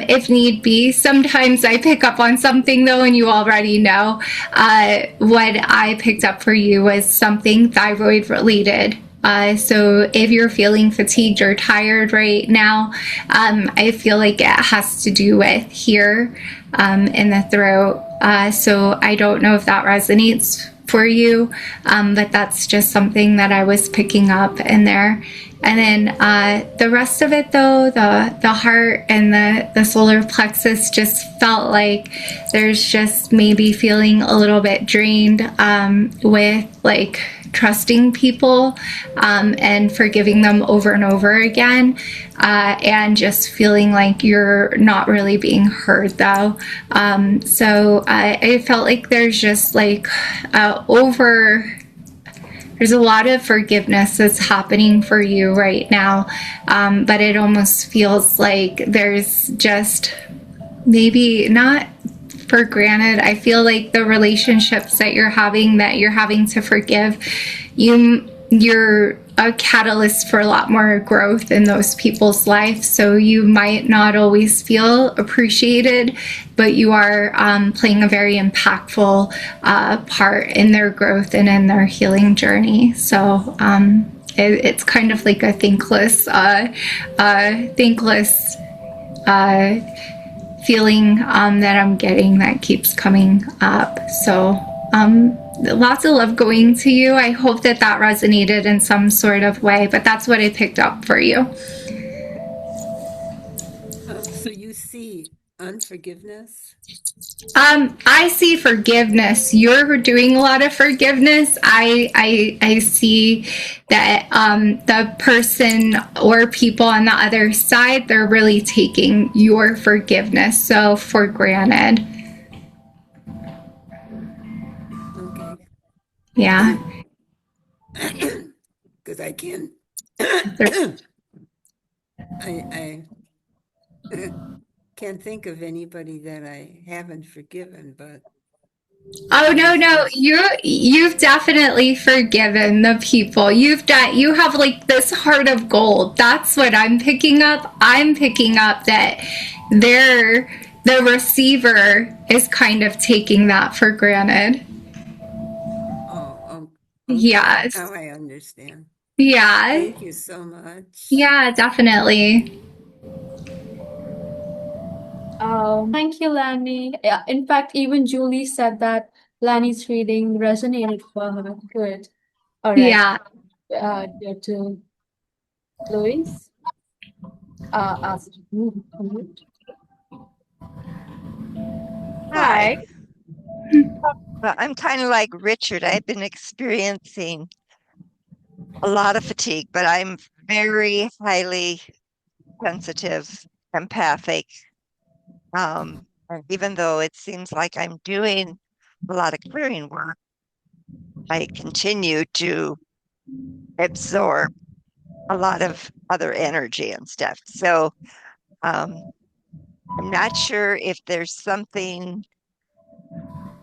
if need be. Sometimes I pick up on something though, and you already know. What I picked up for you was something thyroid related. So if you're feeling fatigued or tired right now, I feel like it has to do with here in the throat. So I don't know if that resonates for you, but that's just something that I was picking up in there. And then the rest of it, though, the heart and the solar plexus just felt like there's just maybe feeling a little bit drained with like trusting people and forgiving them over and over again, and just feeling like you're not really being heard, though. So I felt like there's just like there's a lot of forgiveness that's happening for you right now, but it almost feels like there's just maybe not for granted. I feel like the relationships that you're having to forgive, you're a catalyst for a lot more growth in those people's lives. So you might not always feel appreciated, but you are playing a very impactful part in their growth and in their healing journey. So it's kind of like a thankless feeling that I'm getting that keeps coming up. So lots of love going to you. I hope that resonated in some sort of way, but that's what I picked up for you. So you see unforgiveness? I see forgiveness. You're doing a lot of forgiveness. I see that the person or people on the other side, they're really taking your forgiveness so for granted. Okay. Yeah. Because I can I can't think of anybody that I haven't forgiven, but Oh no, you've definitely forgiven the people. You have like this heart of gold. That's what I'm picking up. I'm picking up that the receiver is kind of taking that for granted. okay. Yes. Now I understand. Yeah. Thank you so much. Yeah, definitely. Thank you, Lani. Yeah, in fact, even Julie said that Lani's reading resonated for her. Good. All right. Yeah. To Louis. Ask you to mute. Hi. Well, I'm kind of like Richard. I've been experiencing a lot of fatigue, but I'm very highly sensitive, empathic. And even though it seems like I'm doing a lot of clearing work, I continue to absorb a lot of other energy and stuff. So um, I'm not sure if there's something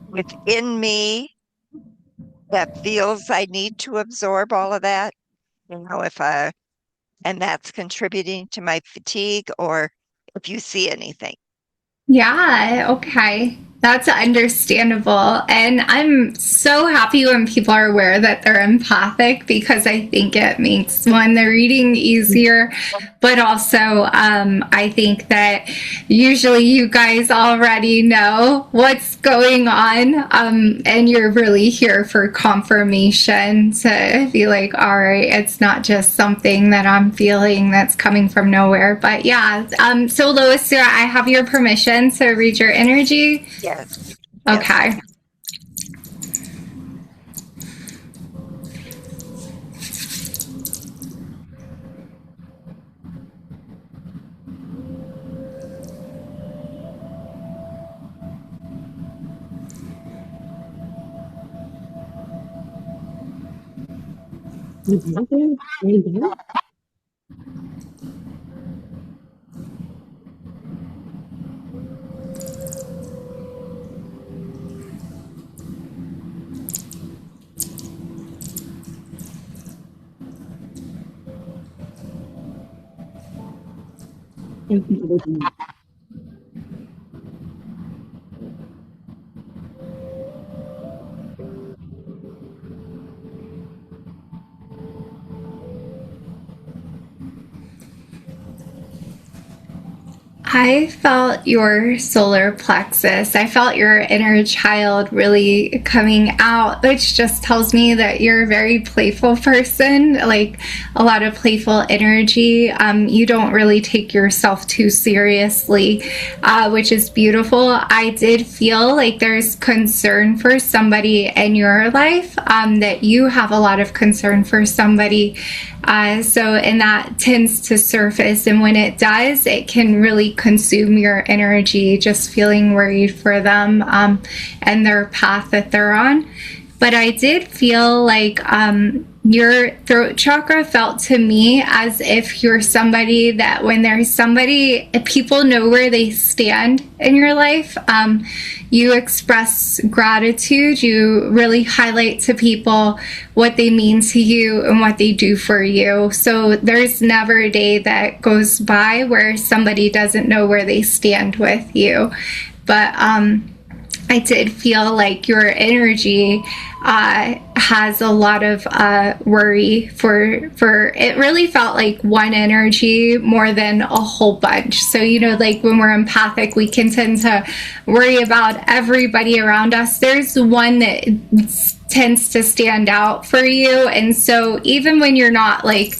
within me that feels I need to absorb all of that. If and that's contributing to my fatigue, or if you see anything. Yeah, okay. That's understandable. And I'm so happy when people are aware that they're empathic, because I think it makes the reading easier. But also, I think that usually you guys already know what's going on, and you're really here for confirmation to be like, all right, it's not just something that I'm feeling that's coming from nowhere. But yeah, so Lois, I have your permission to read your energy. Yes. Okay. Yes. I felt your solar plexus. I felt your inner child really coming out, which just tells me that you're a very playful person, like a lot of playful energy. You don't really take yourself too seriously, which is beautiful. I did feel like there's concern for somebody in your life, that you have a lot of concern for somebody. And that tends to surface. And when it does, it can really consume your energy, just feeling worried for them, and their path that they're on. But I did feel like your throat chakra felt to me as if you're somebody that when there's somebody, if people know where they stand in your life, you express gratitude. You really highlight to people what they mean to you and what they do for you. So there's never a day that goes by where somebody doesn't know where they stand with you. But I did feel like your energy has a lot of worry for it really felt like one energy more than a whole bunch. So like when we're empathic, we can tend to worry about everybody around us. There's one that tends to stand out for you, and so even when you're not like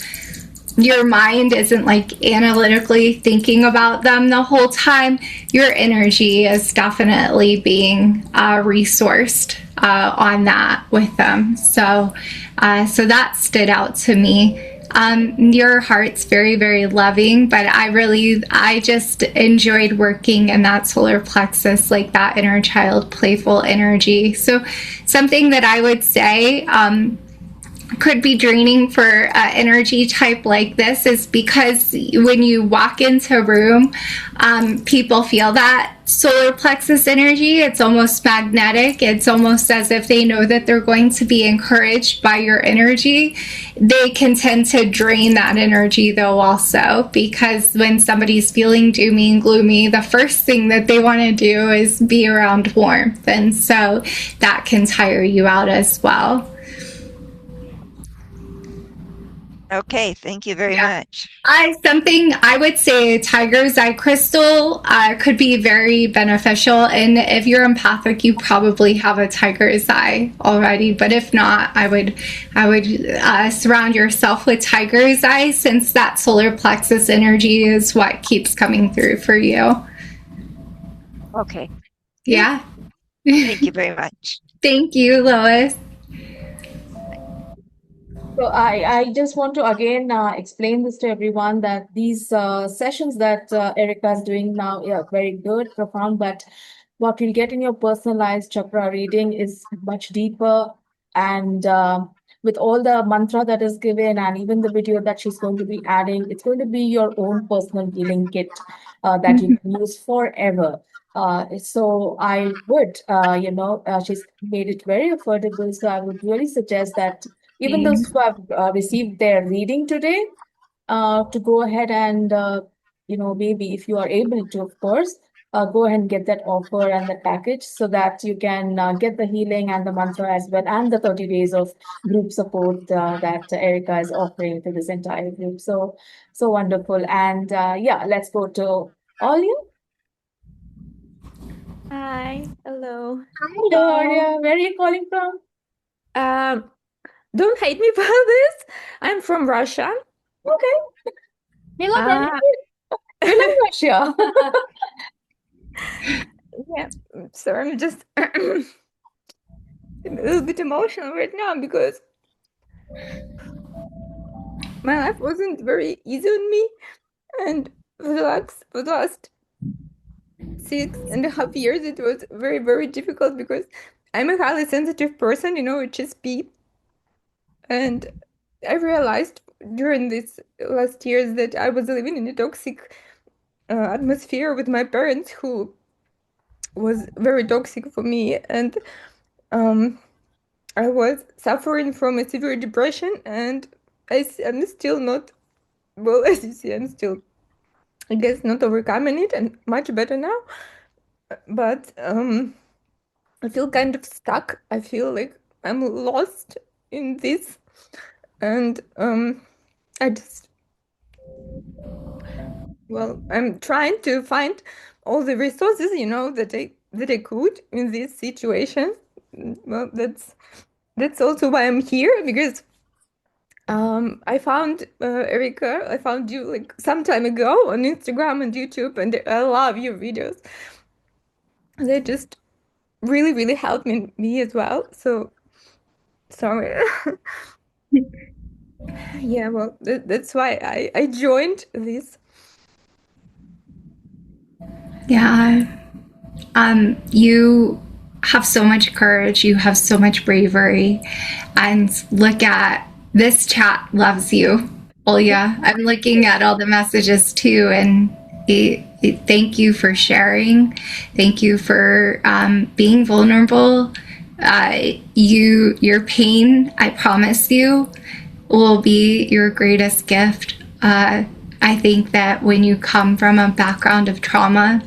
your mind isn't like analytically thinking about them the whole time, your energy is definitely being resourced on that with them. So that stood out to me. Your heart's very, very loving, but I just enjoyed working in that solar plexus, like that inner child, playful energy. So something that I would say, could be draining for energy type like this is because when you walk into a room, people feel that solar plexus energy. It's almost magnetic. It's almost as if they know that they're going to be encouraged by your energy. They can tend to drain that energy though also, because when somebody's feeling doomy and gloomy, the first thing that they want to do is be around warmth, and so that can tire you out as well. Okay, thank you very much. Something I would say, tiger's eye crystal could be very beneficial. And if you're empathic, you probably have a tiger's eye already. But if not, I would surround yourself with tiger's eye, since that solar plexus energy is what keeps coming through for you. Okay, Yeah. thank you very much. Thank you, Lois. So I just want to again explain this to everyone that these sessions that Erica is doing now are very good, profound, but what you'll get in your personalized chakra reading is much deeper. And with all the mantra that is given and even the video that she's going to be adding, it's going to be your own personal healing kit that you can use forever. So I would, she's made it very affordable. So I would really suggest that even those who have received their reading today, to go ahead and, maybe if you are able to, of course, go ahead and get that offer and that package so that you can get the healing and the mantra as well, and the 30 days of group support that Erica is offering to this entire group. So, so wonderful. And yeah, let's go to all you. Hi, hello. Hello, Arya. Where are you calling from? Um, don't hate me for this. I'm from Russia. Okay. We love Uh, We love Russia. yeah, so I'm just a little bit emotional right now because my life wasn't very easy on me, and for the last 6.5 years it was very, very difficult because I'm a highly sensitive person, HSP, and I realized during these last years that I was living in a toxic atmosphere with my parents, who was very toxic for me, and um, I was suffering from a severe depression, and I'm still not, well, as you see, I'm still, I guess, not overcoming it, and much better now. But I feel kind of stuck. I feel like I'm lost in this, and I just, well, I'm trying to find all the resources, that I could in this situation. Well, that's also why I'm here, because I found Erica. I found you like some time ago on Instagram and YouTube, and I love your videos. They just really, really helped me as well. So sorry. Yeah, well, that's why I joined this. Yeah. You have so much courage, you have so much bravery, and look at this chat loves you. Well, yeah, I'm looking at all the messages too, and thank you for sharing. Thank you for being vulnerable. Your pain, I promise you, will be your greatest gift. I think that when you come from a background of trauma,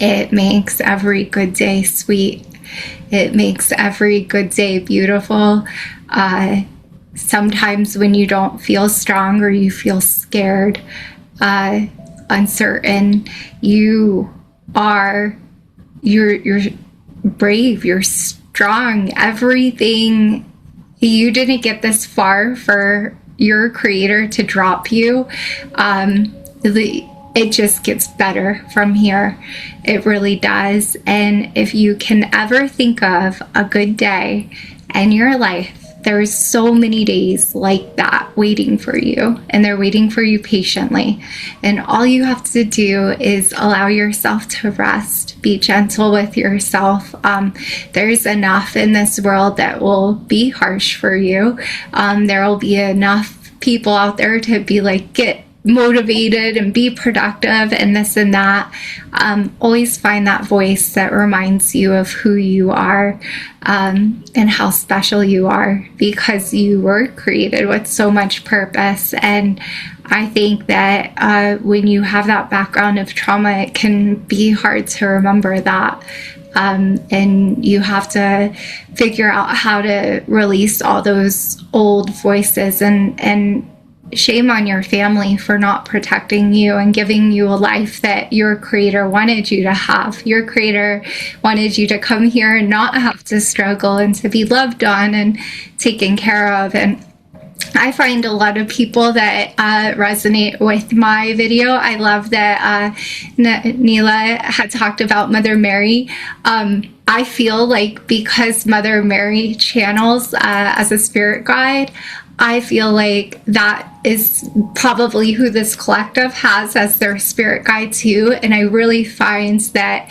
it makes every good day sweet. It makes every good day beautiful. Sometimes when you don't feel strong or you feel scared, uncertain, you're brave, you're strong. Everything, you didn't get this far for your creator to drop you. It just gets better from here. It really does. And if you can ever think of a good day in your life, there's so many days like that waiting for you, and they're waiting for you patiently. And all you have to do is allow yourself to rest, be gentle with yourself. There's enough in this world that will be harsh for you. There will be enough people out there to be like, get motivated and be productive and this and that. Always find that voice that reminds you of who you are, and how special you are, because you were created with so much purpose. And I think that when you have that background of trauma, it can be hard to remember that. And you have to figure out how to release all those old voices, and shame on your family for not protecting you and giving you a life that your creator wanted you to have. Your creator wanted you to come here and not have to struggle, and to be loved on and taken care of. And I find a lot of people that resonate with my video. I love that Neela had talked about Mother Mary. I feel like because Mother Mary channels as a spirit guide, I feel like that is probably who this collective has as their spirit guide too. And I really find that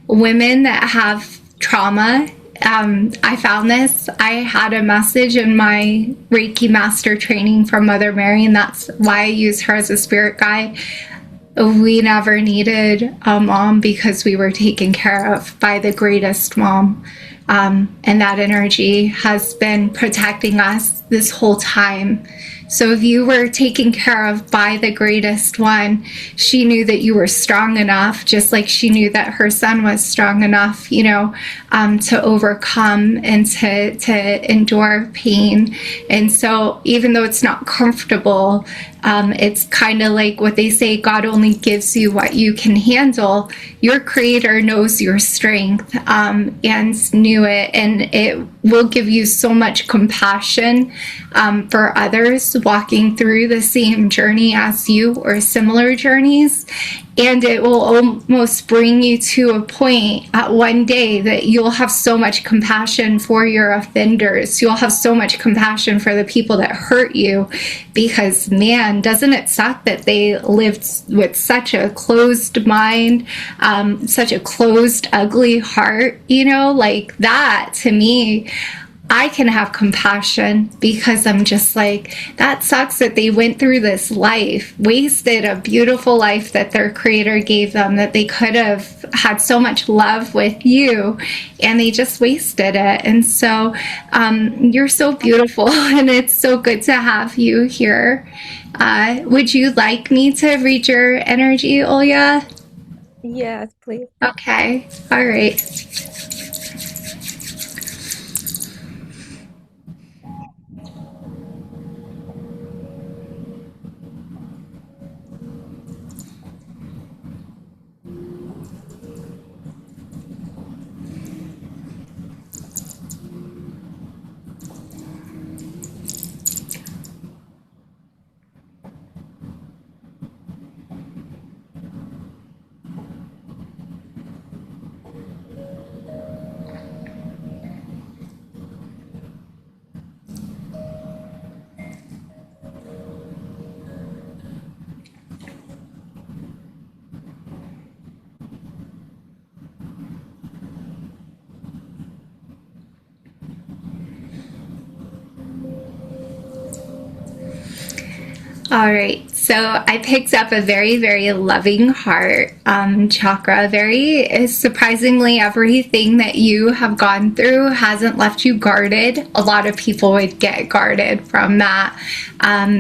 women that have trauma, I found this. I had a message in my Reiki Master training from Mother Mary, and that's why I use her as a spirit guide. We never needed a mom because we were taken care of by the greatest mom. And that energy has been protecting us this whole time. So if you were taken care of by the greatest one, she knew that you were strong enough, just like she knew that her son was strong enough, to overcome and to endure pain. And so even though it's not comfortable, it's kind of like what they say, God only gives you what you can handle. Your creator knows your strength, and knew it, and it will give you so much compassion for others walking through the same journey as you, or similar journeys. And it will almost bring you to a point at one day that you'll have so much compassion for your offenders. You'll have so much compassion for the people that hurt you, because man, doesn't it suck that they lived with such a closed mind, such a closed, ugly heart, like that to me. I can have compassion because I'm just like, that sucks that they went through this life, wasted a beautiful life that their creator gave them, that they could have had so much love with you, and they just wasted it. And so you're so beautiful, and it's so good to have you here. Would you like me to read your energy, Olya? Yes, please. Okay. All right. All right, so I picked up a very, very loving heart chakra. Very surprisingly, everything that you have gone through hasn't left you guarded. A lot of people would get guarded from that.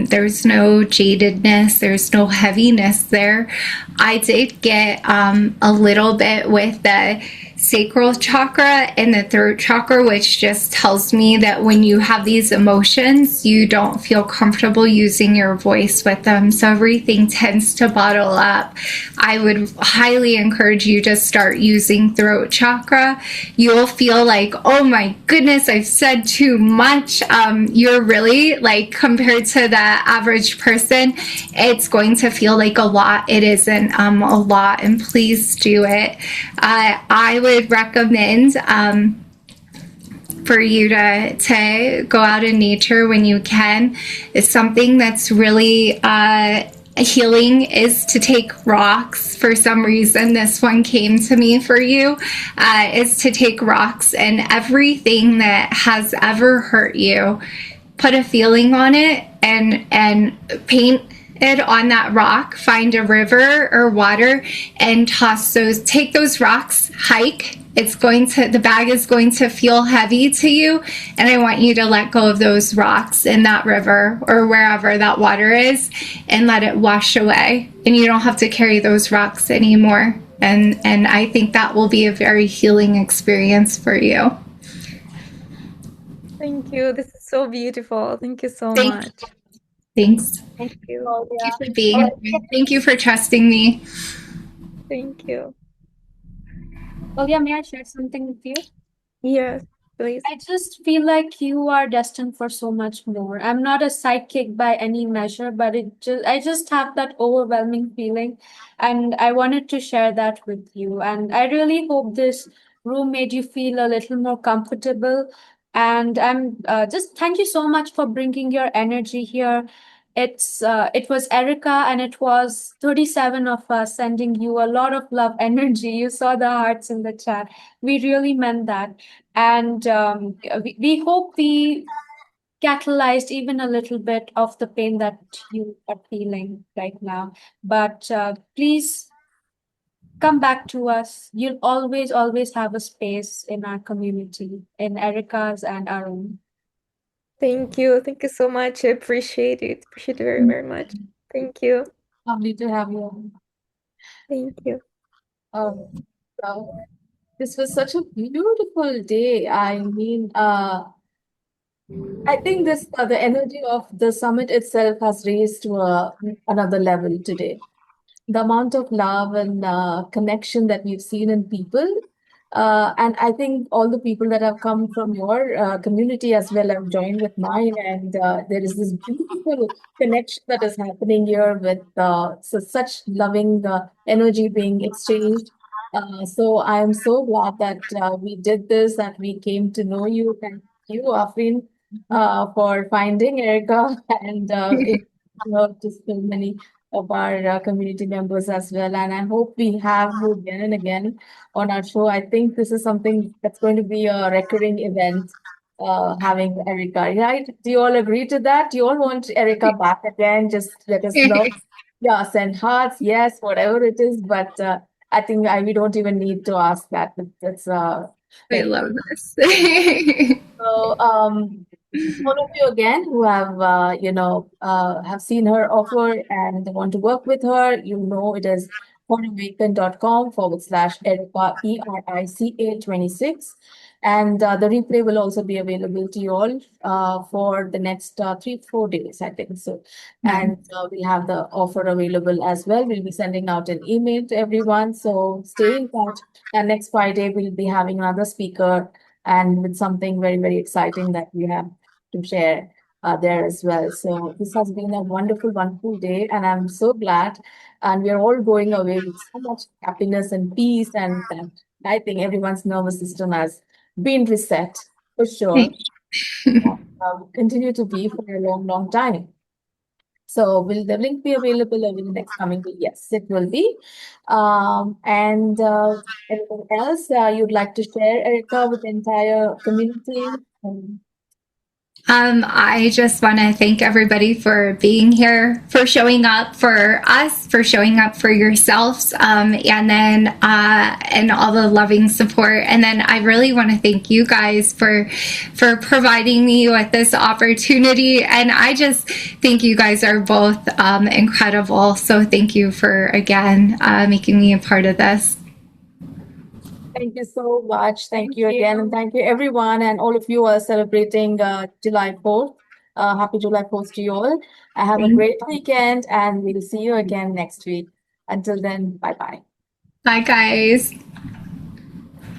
There's no jadedness, there's no heaviness there. I did get a little bit with the sacral chakra and the throat chakra, which just tells me that when you have these emotions, you don't feel comfortable using your voice with them. So everything tends to bottle up. I would highly encourage you to start using throat chakra. You'll feel like, oh my goodness, I've said too much. You're really like, compared to the average person, it's going to feel like a lot. It isn't a lot, and please do it. I would recommend for you to go out in nature when you can. It's something that's really healing is to take rocks. For some reason, this one came to me for you, is to take rocks, and everything that has ever hurt you, put a feeling on it and paint it on that rock. Find a river or water and take those rocks, hike. The bag is going to feel heavy to you, and I want you to let go of those rocks in that river or wherever that water is and let it wash away, and you don't have to carry those rocks anymore. And I think that will be a very healing experience for you. Thank you. This is so beautiful. Thank you so Thank much. Thanks. Thank you. Oh, yeah. Thank you for being here. Thank you for trusting me. Thank you. Oh, yeah, may I share something with you? Yes, please. I just feel like you are destined for so much more. I'm not a sidekick by any measure, but I just have that overwhelming feeling, and I wanted to share that with you. And I really hope this room made you feel a little more comfortable. And I'm just thank you so much for bringing your energy here. It was Erica, and it was 37 of us sending you a lot of love energy. You saw the hearts in the chat. We really meant that. And we hope we catalyzed even a little bit of the pain that you are feeling right now. But please come back to us. You'll always, always have a space in our community, in Erica's and our own. Thank you. Thank you so much. I appreciate it. Appreciate it very, very much. Thank you. Lovely to have you. Thank you. Wow. This was such a beautiful day. I mean, I think this the energy of the summit itself has raised to another level today. The amount of love and connection that we've seen in people. And I think all the people that have come from your community as well have joined with mine. And there is this beautiful connection that is happening here with such loving energy being exchanged. So I am so glad that we did this, that we came to know you. Thank you, Afrin, for finding Erica and her to so many of our community members as well. And I hope we have you again and again on our show. I think this is something that's going to be a recurring event having Erica, right? Do you all agree to that? Do you all want Erica back again? Just let us know. Yeah, send hearts, yes, whatever it is. But I think we don't even need to ask that. That's I like, love this. so all of you again who have have seen her offer and want to work with her, you know it is forawaken.com/Erica ERICA 26. And the replay will also be available to you all for the next 3-4 days, I think so. And we'll have the offer available as well. We'll be sending out an email to everyone. So stay in touch. And next Friday, we'll be having another speaker and with something very, very exciting that we have to share there as well. So this has been a wonderful, wonderful day, and I'm so glad. And we are all going away with so much happiness and peace, and I think everyone's nervous system has been reset for sure. Continue to be for a long, long time. So will the link be available over the next coming week? Yes, it will be. And anything else you'd like to share, Erica, with the entire community? I just want to thank everybody for being here, for showing up for us, for showing up for yourselves, and then and all the loving support. And then I really want to thank you guys for providing me with this opportunity. And I just think you guys are both incredible. So thank you for again making me a part of this. Thank you so much. Thank you again. And thank you, everyone. And all of you are celebrating July 4th. Happy July 4th to you all. Have a great weekend, and we'll see you again next week. Until then, bye bye. Bye, guys.